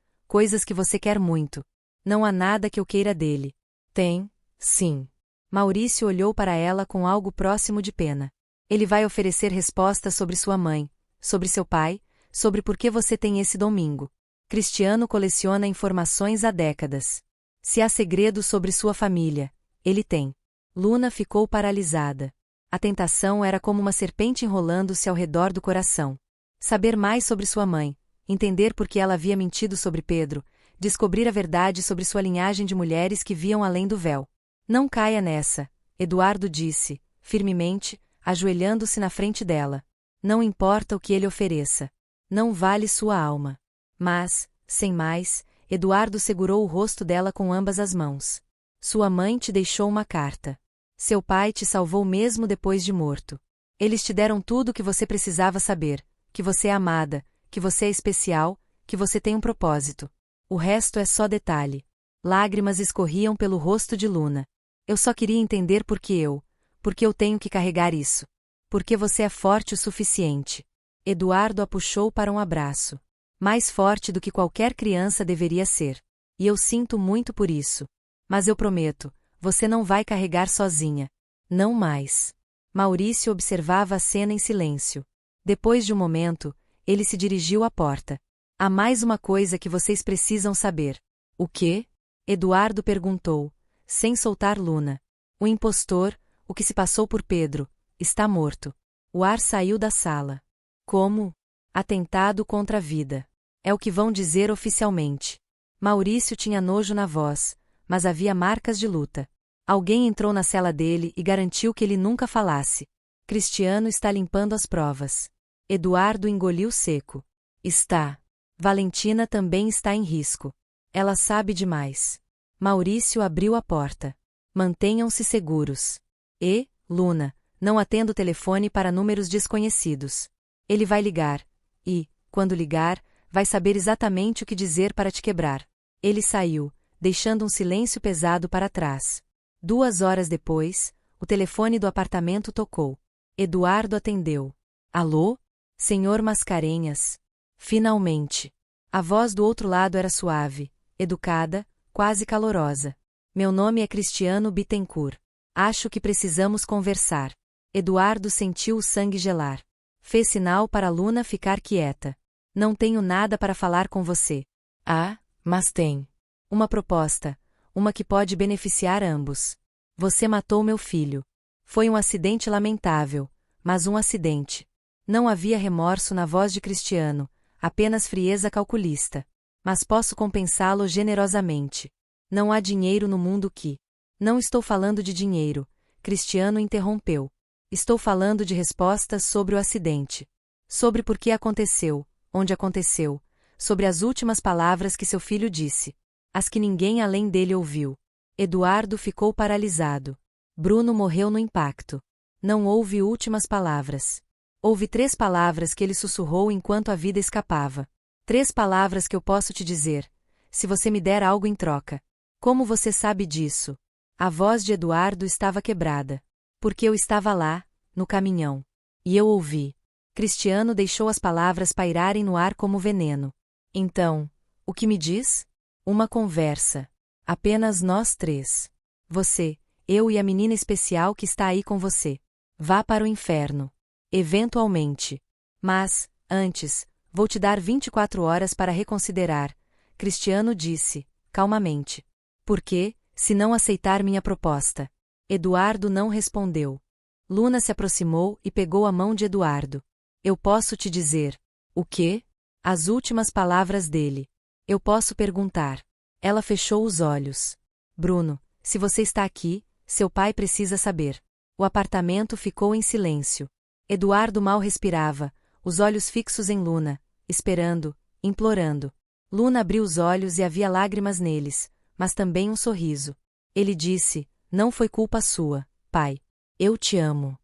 que você quer muito. Não há nada que eu queira dele. Tem, sim. Maurício olhou para ela com algo próximo de pena. Ele vai oferecer respostas sobre sua mãe, sobre seu pai, sobre por que você tem esse domingo. Cristiano coleciona informações há décadas. Se há segredos sobre sua família, ele tem. Luna ficou paralisada. A tentação era como uma serpente enrolando-se ao redor do coração. Saber mais sobre sua mãe, entender por que ela havia mentido sobre Pedro, descobrir a verdade sobre sua linhagem de mulheres que viam além do véu. Não caia nessa, Eduardo disse, firmemente, ajoelhando-se na frente dela. Não importa o que ele ofereça. Não vale sua alma. Mas, sem mais, Eduardo segurou o rosto dela com ambas as mãos. Sua mãe te deixou uma carta. Seu pai te salvou mesmo depois de morto. Eles te deram tudo o que você precisava saber, que você é amada, que você é especial, que você tem um propósito. O resto é só detalhe. Lágrimas escorriam pelo rosto de Luna. Eu só queria entender porque eu tenho que carregar isso. Porque você é forte o suficiente. Eduardo a puxou para um abraço. Mais forte do que qualquer criança deveria ser. E eu sinto muito por isso. Mas eu prometo, você não vai carregar sozinha. Não mais. Maurício observava a cena em silêncio. Depois de um momento, ele se dirigiu à porta. Há mais uma coisa que vocês precisam saber. O quê? Eduardo perguntou, sem soltar Luna. O impostor, o que se passou por Pedro, está morto. O ar saiu da sala. Como? Atentado contra a vida. É o que vão dizer oficialmente. Maurício tinha nojo na voz, mas havia marcas de luta. Alguém entrou na cela dele e garantiu que ele nunca falasse. Cristiano está limpando as provas. Eduardo engoliu seco. Está. Valentina também está em risco. Ela sabe demais. Maurício abriu a porta. Mantenham-se seguros. E, Luna, não atenda o telefone para números desconhecidos. Ele vai ligar. E, quando ligar, vai saber exatamente o que dizer para te quebrar. Ele saiu, deixando um silêncio pesado para trás. 2 horas depois, o telefone do apartamento tocou. Eduardo atendeu. Alô? Senhor Mascarenhas. Finalmente. A voz do outro lado era suave, educada, quase calorosa. Meu nome é Cristiano Bittencourt. Acho que precisamos conversar. Eduardo sentiu o sangue gelar. Fez sinal para Luna ficar quieta. Não tenho nada para falar com você. Ah, mas tem. Uma proposta. Uma que pode beneficiar ambos. Você matou meu filho. Foi um acidente lamentável, mas um acidente. Não havia remorso na voz de Cristiano, apenas frieza calculista. Mas posso compensá-lo generosamente. Não há dinheiro no mundo que... Não estou falando de dinheiro, Cristiano interrompeu. Estou falando de respostas sobre o acidente. Sobre por que aconteceu, onde aconteceu, sobre as últimas palavras que seu filho disse. As que ninguém além dele ouviu. Eduardo ficou paralisado. Bruno morreu no impacto. Não houve últimas palavras. Houve 3 palavras que ele sussurrou enquanto a vida escapava. 3 palavras que eu posso te dizer. Se você me der algo em troca. Como você sabe disso? A voz de Eduardo estava quebrada. Porque eu estava lá, no caminhão. E eu ouvi. Cristiano deixou as palavras pairarem no ar como veneno. Então, o que me diz? Uma conversa. Apenas nós 3. Você, eu e a menina especial que está aí com você. Vá para o inferno. Eventualmente. Mas, antes, vou te dar 24 horas para reconsiderar. Cristiano disse, calmamente. Por quê, se não aceitar minha proposta? Eduardo não respondeu. Luna se aproximou e pegou a mão de Eduardo. Eu posso te dizer. O quê? As últimas palavras dele. Eu posso perguntar. Ela fechou os olhos. Bruno, se você está aqui, seu pai precisa saber. O apartamento ficou em silêncio. Eduardo mal respirava, os olhos fixos em Luna, esperando, implorando. Luna abriu os olhos e havia lágrimas neles, mas também um sorriso. Ele disse, não foi culpa sua, pai. Eu te amo.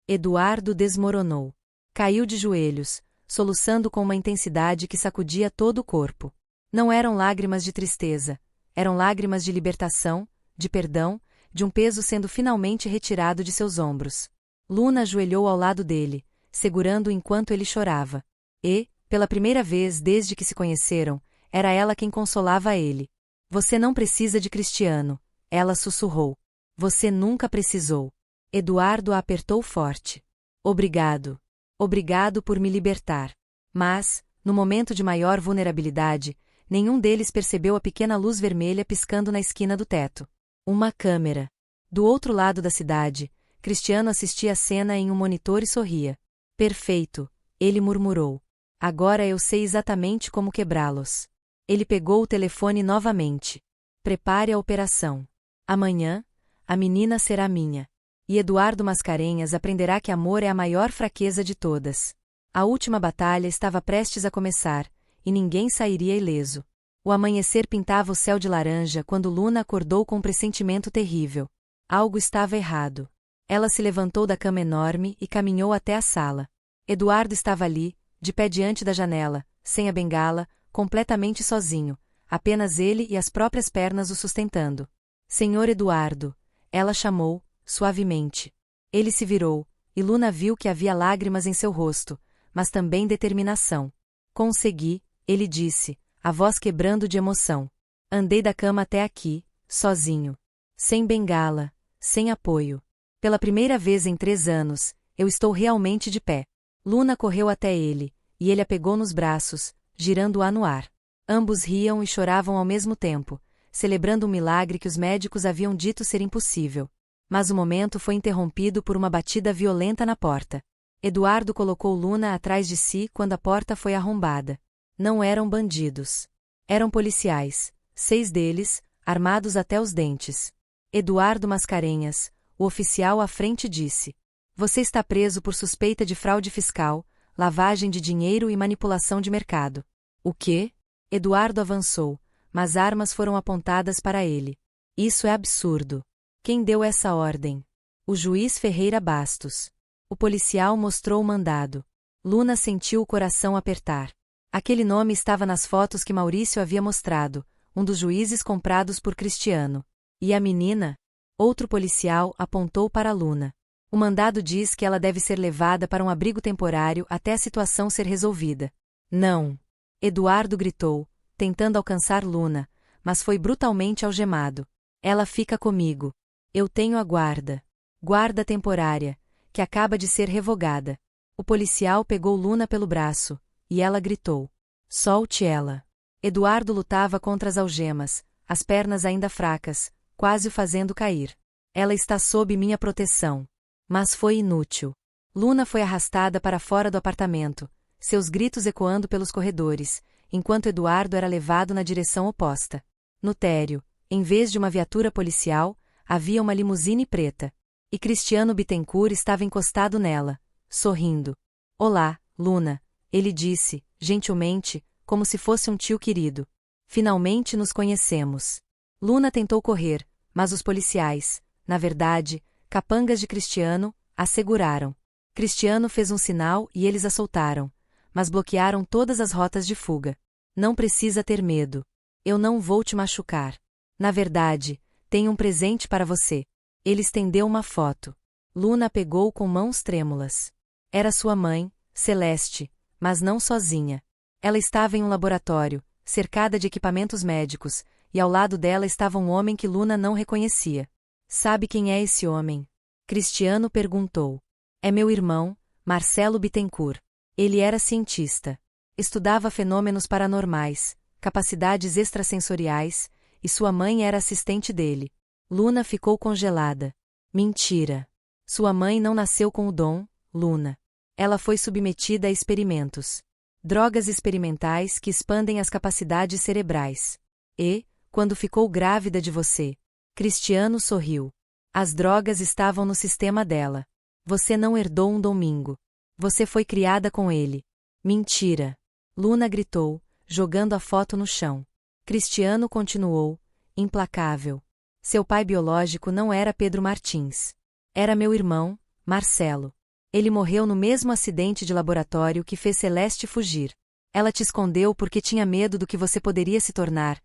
Eduardo desmoronou. Caiu de joelhos, soluçando com uma intensidade que sacudia todo o corpo. Não eram lágrimas de tristeza, eram lágrimas de libertação, de perdão, de um peso sendo finalmente retirado de seus ombros. Luna ajoelhou ao lado dele, segurando-o enquanto ele chorava. E, pela primeira vez desde que se conheceram, era ela quem consolava ele. Você não precisa de Cristiano, ela sussurrou. Você nunca precisou. Eduardo a apertou forte. Obrigado. Obrigado por me libertar. Mas, no momento de maior vulnerabilidade, nenhum deles percebeu a pequena luz vermelha piscando na esquina do teto. Uma câmera. Do outro lado da cidade, Cristiano assistia a cena em um monitor e sorria. Perfeito, ele murmurou. Agora eu sei exatamente como quebrá-los. Ele pegou o telefone novamente. Prepare a operação. Amanhã, a menina será minha. E Eduardo Mascarenhas aprenderá que amor é a maior fraqueza de todas. A última batalha estava prestes a começar, e ninguém sairia ileso. O amanhecer pintava o céu de laranja quando Luna acordou com um pressentimento terrível. Algo estava errado. Ela se levantou da cama enorme e caminhou até a sala. Eduardo estava ali, de pé diante da janela, sem a bengala, completamente sozinho, apenas ele e as próprias pernas o sustentando. Senhor Eduardo, ela chamou, suavemente. Ele se virou, e Luna viu que havia lágrimas em seu rosto, mas também determinação. Consegui, ele disse, a voz quebrando de emoção. Andei da cama até aqui, sozinho. Sem bengala, sem apoio. Pela primeira vez em 3 anos, eu estou realmente de pé. Luna correu até ele, e ele a pegou nos braços, girando-a no ar. Ambos riam e choravam ao mesmo tempo, celebrando um milagre que os médicos haviam dito ser impossível. Mas o momento foi interrompido por uma batida violenta na porta. Eduardo colocou Luna atrás de si quando a porta foi arrombada. Não eram bandidos. Eram policiais, 6 deles, armados até os dentes. Eduardo Mascarenhas, o oficial à frente disse: "Você está preso por suspeita de fraude fiscal, lavagem de dinheiro e manipulação de mercado." "O quê?" Eduardo avançou, mas armas foram apontadas para ele. "Isso é absurdo." "Quem deu essa ordem?" "O juiz Ferreira Bastos." O policial mostrou o mandado. Luna sentiu o coração apertar. Aquele nome estava nas fotos que Maurício havia mostrado, um dos juízes comprados por Cristiano. "E a menina?" Outro policial apontou para Luna. "O mandado diz que ela deve ser levada para um abrigo temporário até a situação ser resolvida." "Não!" Eduardo gritou, tentando alcançar Luna, mas foi brutalmente algemado. "Ela fica comigo. Eu tenho a guarda. Guarda temporária, que acaba de ser revogada." O policial pegou Luna pelo braço, e ela gritou: "Solte ela." Eduardo lutava contra as algemas, as pernas ainda fracas, quase o fazendo cair. "Ela está sob minha proteção." Mas foi inútil. Luna foi arrastada para fora do apartamento, seus gritos ecoando pelos corredores, enquanto Eduardo era levado na direção oposta. No térreo, em vez de uma viatura policial, havia uma limusine preta. E Cristiano Bittencourt estava encostado nela, sorrindo. "Olá, Luna," ele disse, gentilmente, como se fosse um tio querido. "Finalmente nos conhecemos." Luna tentou correr, mas os policiais, na verdade, capangas de Cristiano, a seguraram. Cristiano fez um sinal e eles a soltaram, mas bloquearam todas as rotas de fuga. "Não precisa ter medo. Eu não vou te machucar. Na verdade, tenho um presente para você." Ele estendeu uma foto. Luna pegou com mãos trêmulas. Era sua mãe, Celeste, mas não sozinha. Ela estava em um laboratório, cercada de equipamentos médicos, e ao lado dela estava um homem que Luna não reconhecia. "Sabe quem é esse homem?" Cristiano perguntou. "É meu irmão, Marcelo Bittencourt. Ele era cientista. Estudava fenômenos paranormais, capacidades extrasensoriais, e sua mãe era assistente dele." Luna ficou congelada. "Mentira. Sua mãe não nasceu com o dom, Luna. Ela foi submetida a experimentos. Drogas experimentais que expandem as capacidades cerebrais. E, quando ficou grávida de você." Cristiano sorriu. "As drogas estavam no sistema dela. Você não herdou um domingo. Você foi criada com ele." "Mentira." Luna gritou, jogando a foto no chão. Cristiano continuou, implacável. "Seu pai biológico não era Pedro Martins. Era meu irmão, Marcelo. Ele morreu no mesmo acidente de laboratório que fez Celeste fugir. Ela te escondeu porque tinha medo do que você poderia se tornar,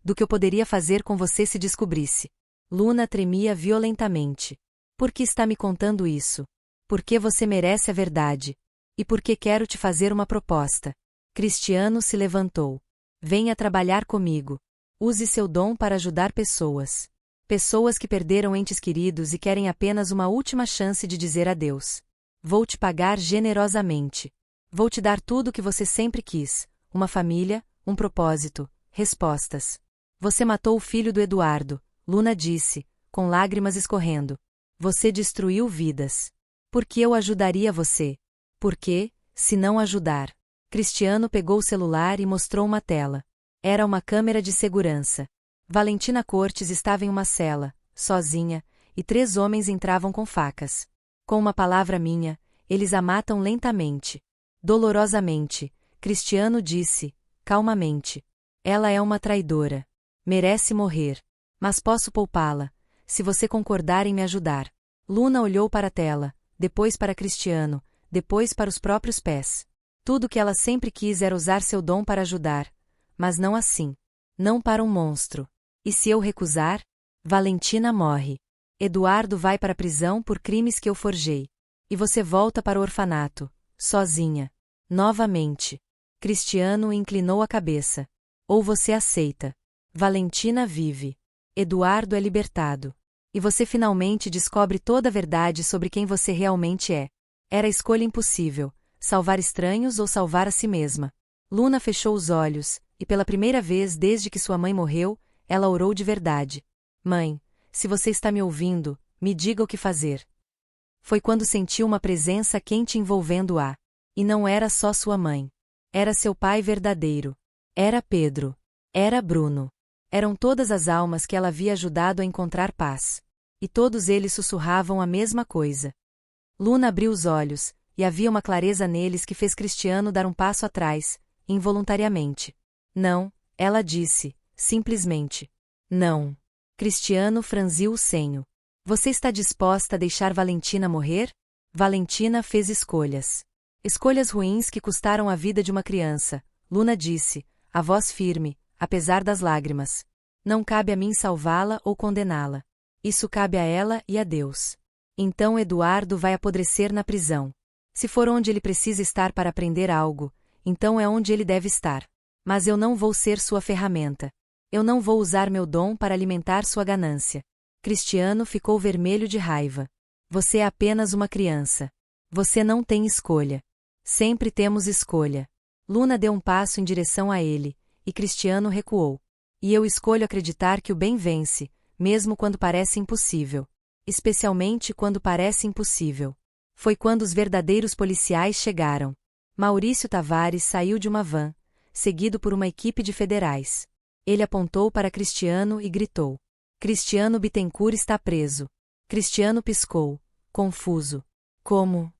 do que eu poderia fazer com você se descobrisse." Luna tremia violentamente. "Por que está me contando isso? Porque você merece a verdade. E porque quero te fazer uma proposta." Cristiano se levantou. "Venha trabalhar comigo. Use seu dom para ajudar pessoas. Pessoas que perderam entes queridos e querem apenas uma última chance de dizer adeus. Vou te pagar generosamente. Vou te dar tudo o que você sempre quis: uma família, um propósito, respostas." "Você matou o filho do Eduardo," Luna disse, com lágrimas escorrendo. "Você destruiu vidas. Por que eu ajudaria você? Por que, se não ajudar?" Cristiano pegou o celular e mostrou uma tela. Era uma câmera de segurança. Valentina Cortes estava em uma cela, sozinha, e 3 homens entravam com facas. "Com uma palavra minha, eles a matam lentamente. Dolorosamente," Cristiano disse, calmamente. "Ela é uma traidora. Merece morrer. Mas posso poupá-la, se você concordar em me ajudar." Luna olhou para a tela, depois para Cristiano, depois para os próprios pés. Tudo que ela sempre quis era usar seu dom para ajudar, mas não assim. Não para um monstro. "E se eu recusar? Valentina morre. Eduardo vai para a prisão por crimes que eu forjei. E você volta para o orfanato, sozinha. Novamente." Cristiano inclinou a cabeça. "Ou você aceita. Valentina vive. Eduardo é libertado. E você finalmente descobre toda a verdade sobre quem você realmente é." Era a escolha impossível: salvar estranhos ou salvar a si mesma. Luna fechou os olhos, e pela primeira vez desde que sua mãe morreu, ela orou de verdade. "Mãe, se você está me ouvindo, me diga o que fazer. Foi quando sentiu uma presença quente envolvendo-a. E não era só sua mãe. Era seu pai verdadeiro. Era Pedro. Era Bruno. Eram todas as almas que ela havia ajudado a encontrar paz. E todos eles sussurravam a mesma coisa. Luna abriu os olhos, e havia uma clareza neles que fez Cristiano dar um passo atrás, involuntariamente. Não, ela disse, simplesmente. Não. Cristiano franziu o senho. Você está disposta a deixar Valentina morrer? Valentina fez escolhas. Escolhas ruins que custaram a vida de uma criança, Luna disse, a voz firme, apesar das lágrimas. Não cabe a mim salvá-la ou condená-la. Isso cabe a ela e a Deus. Então Eduardo vai apodrecer na prisão. Se for onde ele precisa estar para aprender algo, então é onde ele deve estar. Mas eu não vou ser sua ferramenta. Eu não vou usar meu dom para alimentar sua ganância. Cristiano ficou vermelho de raiva. Você é apenas uma criança. Você não tem escolha. Sempre temos escolha. Luna deu um passo em direção a ele, e Cristiano recuou. E eu escolho acreditar que o bem vence, mesmo quando parece impossível. Especialmente quando parece impossível. Foi quando os verdadeiros policiais chegaram. Maurício Tavares saiu de uma van, seguido por uma equipe de federais. Ele apontou para Cristiano e gritou. Cristiano Bittencourt está preso. Cristiano piscou, confuso. Como?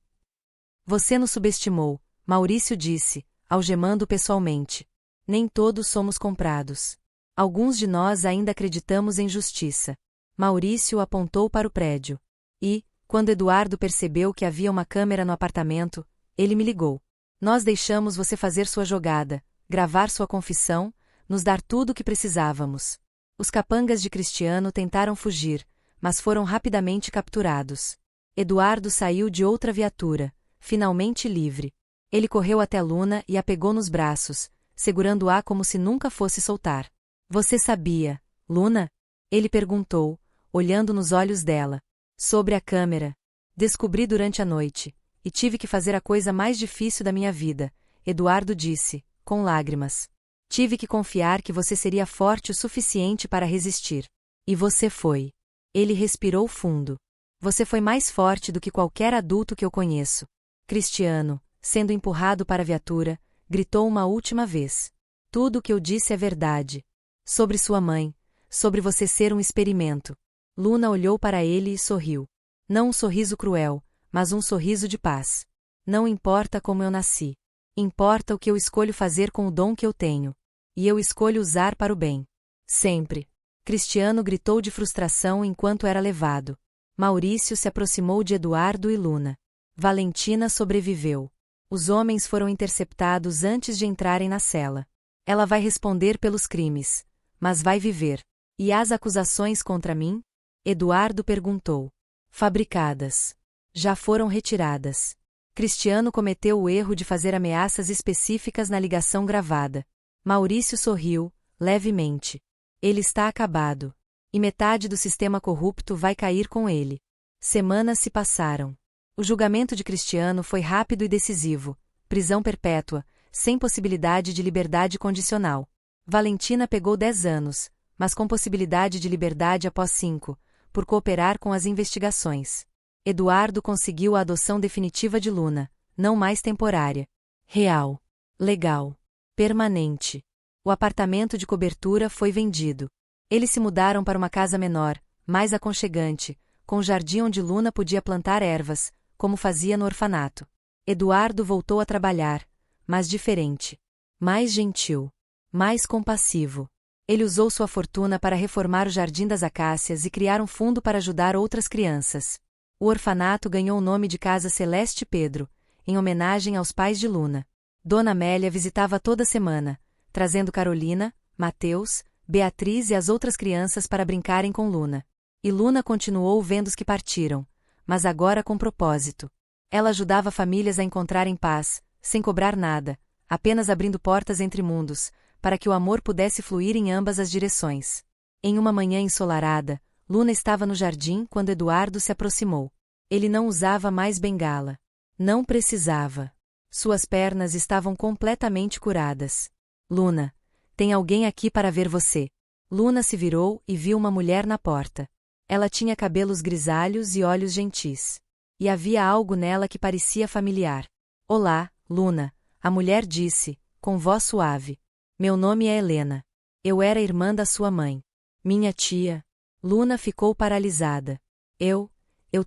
Você nos subestimou, Maurício disse, algemando pessoalmente. Nem todos somos comprados. Alguns de nós ainda acreditamos em justiça. Maurício apontou para o prédio. E, quando Eduardo percebeu que havia uma câmera no apartamento, ele me ligou. Nós deixamos você fazer sua jogada, gravar sua confissão, nos dar tudo o que precisávamos. Os capangas de Cristiano tentaram fugir, mas foram rapidamente capturados. Eduardo saiu de outra viatura, finalmente livre. Ele correu até Luna e a pegou nos braços, segurando-a como se nunca fosse soltar. Você sabia, Luna? Ele perguntou, olhando nos olhos dela. Sobre a câmera. Descobri durante a noite, e tive que fazer a coisa mais difícil da minha vida, Eduardo disse, com lágrimas. Tive que confiar que você seria forte o suficiente para resistir. E você foi. Ele respirou fundo. Você foi mais forte do que qualquer adulto que eu conheço. Cristiano, sendo empurrado para a viatura, gritou uma última vez. Tudo o que eu disse é verdade. Sobre sua mãe. Sobre você ser um experimento. Luna olhou para ele e sorriu. Não um sorriso cruel, mas um sorriso de paz. Não importa como eu nasci. Importa o que eu escolho fazer com o dom que eu tenho. E eu escolho usar para o bem. Sempre. Cristiano gritou de frustração enquanto era levado. Maurício se aproximou de Eduardo e Luna. Valentina sobreviveu. Os homens foram interceptados antes de entrarem na cela. Ela vai responder pelos crimes. Mas vai viver. E as acusações contra mim? Eduardo perguntou. Fabricadas. Já foram retiradas. Cristiano cometeu o erro de fazer ameaças específicas na ligação gravada. Maurício sorriu, levemente. Ele está acabado. E metade do sistema corrupto vai cair com ele. Semanas se passaram. O julgamento de Cristiano foi rápido e decisivo. Prisão perpétua, sem possibilidade de liberdade condicional. Valentina pegou 10 anos, mas com possibilidade de liberdade após 5, por cooperar com as investigações. Eduardo conseguiu a adoção definitiva de Luna, não mais temporária. Real. Legal. Permanente. O apartamento de cobertura foi vendido. Eles se mudaram para uma casa menor, mais aconchegante, com jardim onde Luna podia plantar ervas, como fazia no orfanato. Eduardo voltou a trabalhar, mas diferente. Mais gentil. Mais compassivo. Ele usou sua fortuna para reformar o Jardim das Acácias e criar um fundo para ajudar outras crianças. O orfanato ganhou o nome de Casa Celeste Pedro, em homenagem aos pais de Luna. Dona Amélia visitava toda semana, trazendo Carolina, Mateus, Beatriz e as outras crianças para brincarem com Luna. E Luna continuou vendo os que partiram, mas agora com propósito. Ela ajudava famílias a encontrarem paz, sem cobrar nada, apenas abrindo portas entre mundos, para que o amor pudesse fluir em ambas as direções. Em uma manhã ensolarada, Luna estava no jardim quando Eduardo se aproximou. Ele não usava mais bengala. Não precisava. Suas pernas estavam completamente curadas. Luna, tem alguém aqui para ver você. Luna se virou e viu uma mulher na porta. Ela tinha cabelos grisalhos e olhos gentis. E havia algo nela que parecia familiar. Olá, Luna, a mulher disse, com voz suave. Meu nome é Helena. Eu era irmã da sua mãe. Minha tia. Luna ficou paralisada. Eu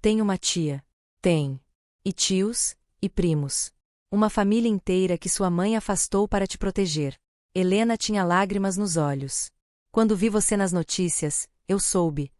tenho uma tia. Tem. E tios, e primos. Uma família inteira que sua mãe afastou para te proteger. Helena tinha lágrimas nos olhos. Quando vi você nas notícias, eu soube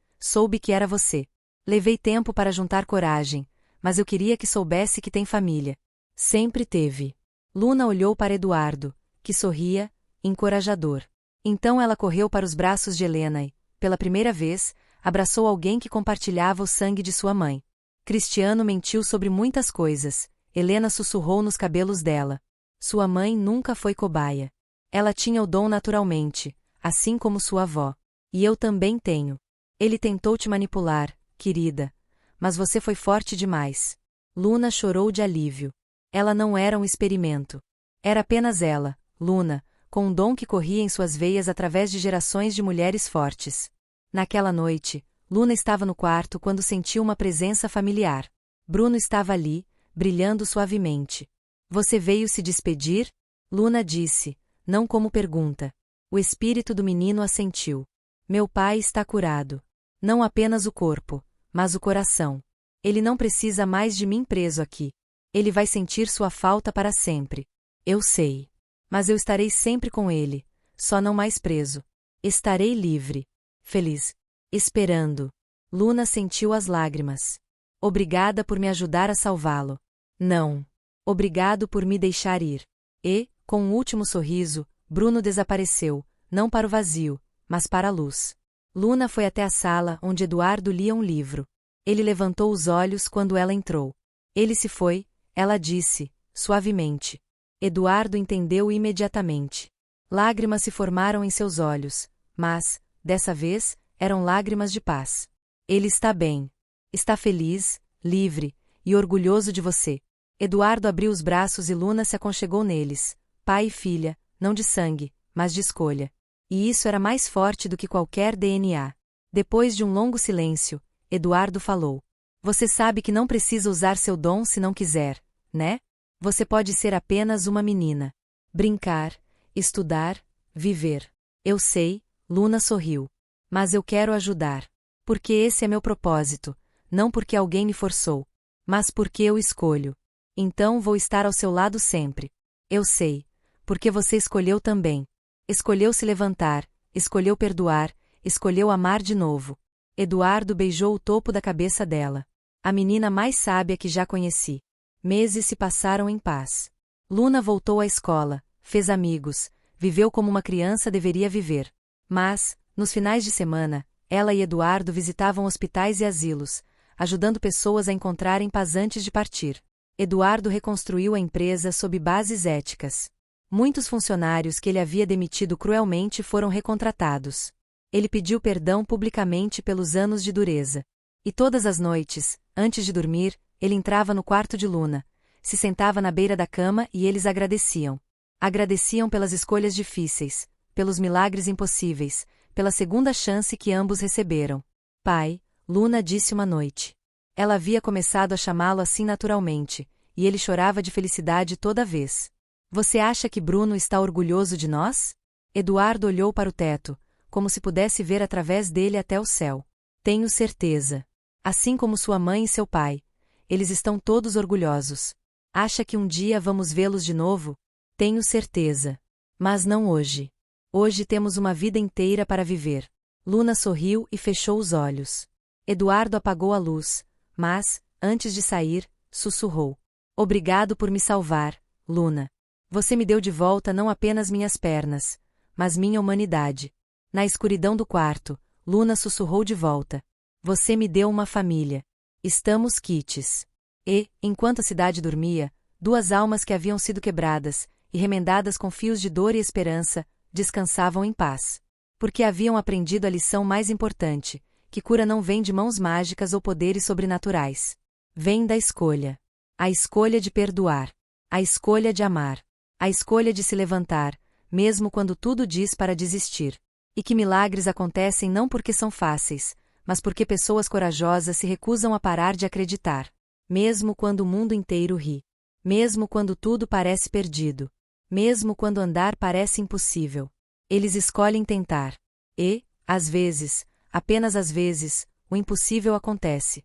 que era você. Levei tempo para juntar coragem, mas eu queria que soubesse que tem família. Sempre teve. Luna olhou para Eduardo, que sorria, encorajador. Então ela correu para os braços de Helena e, pela primeira vez, abraçou alguém que compartilhava o sangue de sua mãe. Cristiano mentiu sobre muitas coisas. Helena sussurrou nos cabelos dela. Sua mãe nunca foi cobaia. Ela tinha o dom naturalmente, assim como sua avó. E eu também tenho. Ele tentou te manipular, querida. Mas você foi forte demais. Luna chorou de alívio. Ela não era um experimento. Era apenas ela, Luna, com um dom que corria em suas veias através de gerações de mulheres fortes. Naquela noite, Luna estava no quarto quando sentiu uma presença familiar. Bruno estava ali, brilhando suavemente. Você veio se despedir? Luna disse, não como pergunta. O espírito do menino assentiu. Meu pai está curado. Não apenas o corpo, mas o coração. Ele não precisa mais de mim preso aqui. Ele vai sentir sua falta para sempre. Eu sei. Mas eu estarei sempre com ele, só não mais preso. Estarei livre. Feliz. Esperando. Luna sentiu as lágrimas. Obrigada por me ajudar a salvá-lo. Não. Obrigado por me deixar ir. E, com um último sorriso, Bruno desapareceu, não para o vazio, mas para a luz. Luna foi até a sala onde Eduardo lia um livro. Ele levantou os olhos quando ela entrou. Ele se foi, ela disse, suavemente. Eduardo entendeu imediatamente. Lágrimas se formaram em seus olhos, mas, dessa vez, eram lágrimas de paz. Ele está bem. Está feliz, livre e orgulhoso de você. Eduardo abriu os braços e Luna se aconchegou neles. Pai e filha, não de sangue, mas de escolha. E isso era mais forte do que qualquer DNA. Depois de um longo silêncio, Eduardo falou. Você sabe que não precisa usar seu dom se não quiser, né? Você pode ser apenas uma menina. Brincar, estudar, viver. Eu sei, Luna sorriu. Mas eu quero ajudar. Porque esse é meu propósito, não porque alguém me forçou, mas porque eu escolho. Então vou estar ao seu lado sempre. Eu sei, porque você escolheu também. Escolheu se levantar, escolheu perdoar, escolheu amar de novo. Eduardo beijou o topo da cabeça dela. A menina mais sábia que já conheci. Meses se passaram em paz. Luna voltou à escola, fez amigos, viveu como uma criança deveria viver. Mas, nos finais de semana, ela e Eduardo visitavam hospitais e asilos, ajudando pessoas a encontrarem paz antes de partir. Eduardo reconstruiu a empresa sob bases éticas. Muitos funcionários que ele havia demitido cruelmente foram recontratados. Ele pediu perdão publicamente pelos anos de dureza. E todas as noites, antes de dormir, ele entrava no quarto de Luna, se sentava na beira da cama e eles agradeciam. Agradeciam pelas escolhas difíceis, pelos milagres impossíveis, pela segunda chance que ambos receberam. Pai, Luna disse uma noite. Ela havia começado a chamá-lo assim naturalmente, e ele chorava de felicidade toda vez. Você acha que Bruno está orgulhoso de nós? Eduardo olhou para o teto, como se pudesse ver através dele até o céu. Tenho certeza. Assim como sua mãe e seu pai. Eles estão todos orgulhosos. Acha que um dia vamos vê-los de novo? Tenho certeza. Mas não hoje. Hoje temos uma vida inteira para viver. Luna sorriu e fechou os olhos. Eduardo apagou a luz, mas, antes de sair, sussurrou. Obrigado por me salvar, Luna. Você me deu de volta não apenas minhas pernas, mas minha humanidade. Na escuridão do quarto, Luna sussurrou de volta. Você me deu uma família. Estamos quites. E, enquanto a cidade dormia, duas almas que haviam sido quebradas, e remendadas com fios de dor e esperança, descansavam em paz. Porque haviam aprendido a lição mais importante, que cura não vem de mãos mágicas ou poderes sobrenaturais. Vem da escolha. A escolha de perdoar. A escolha de amar. A escolha de se levantar, mesmo quando tudo diz para desistir. E que milagres acontecem não porque são fáceis, mas porque pessoas corajosas se recusam a parar de acreditar. Mesmo quando o mundo inteiro ri. Mesmo quando tudo parece perdido. Mesmo quando andar parece impossível. Eles escolhem tentar. E, às vezes, apenas às vezes, o impossível acontece.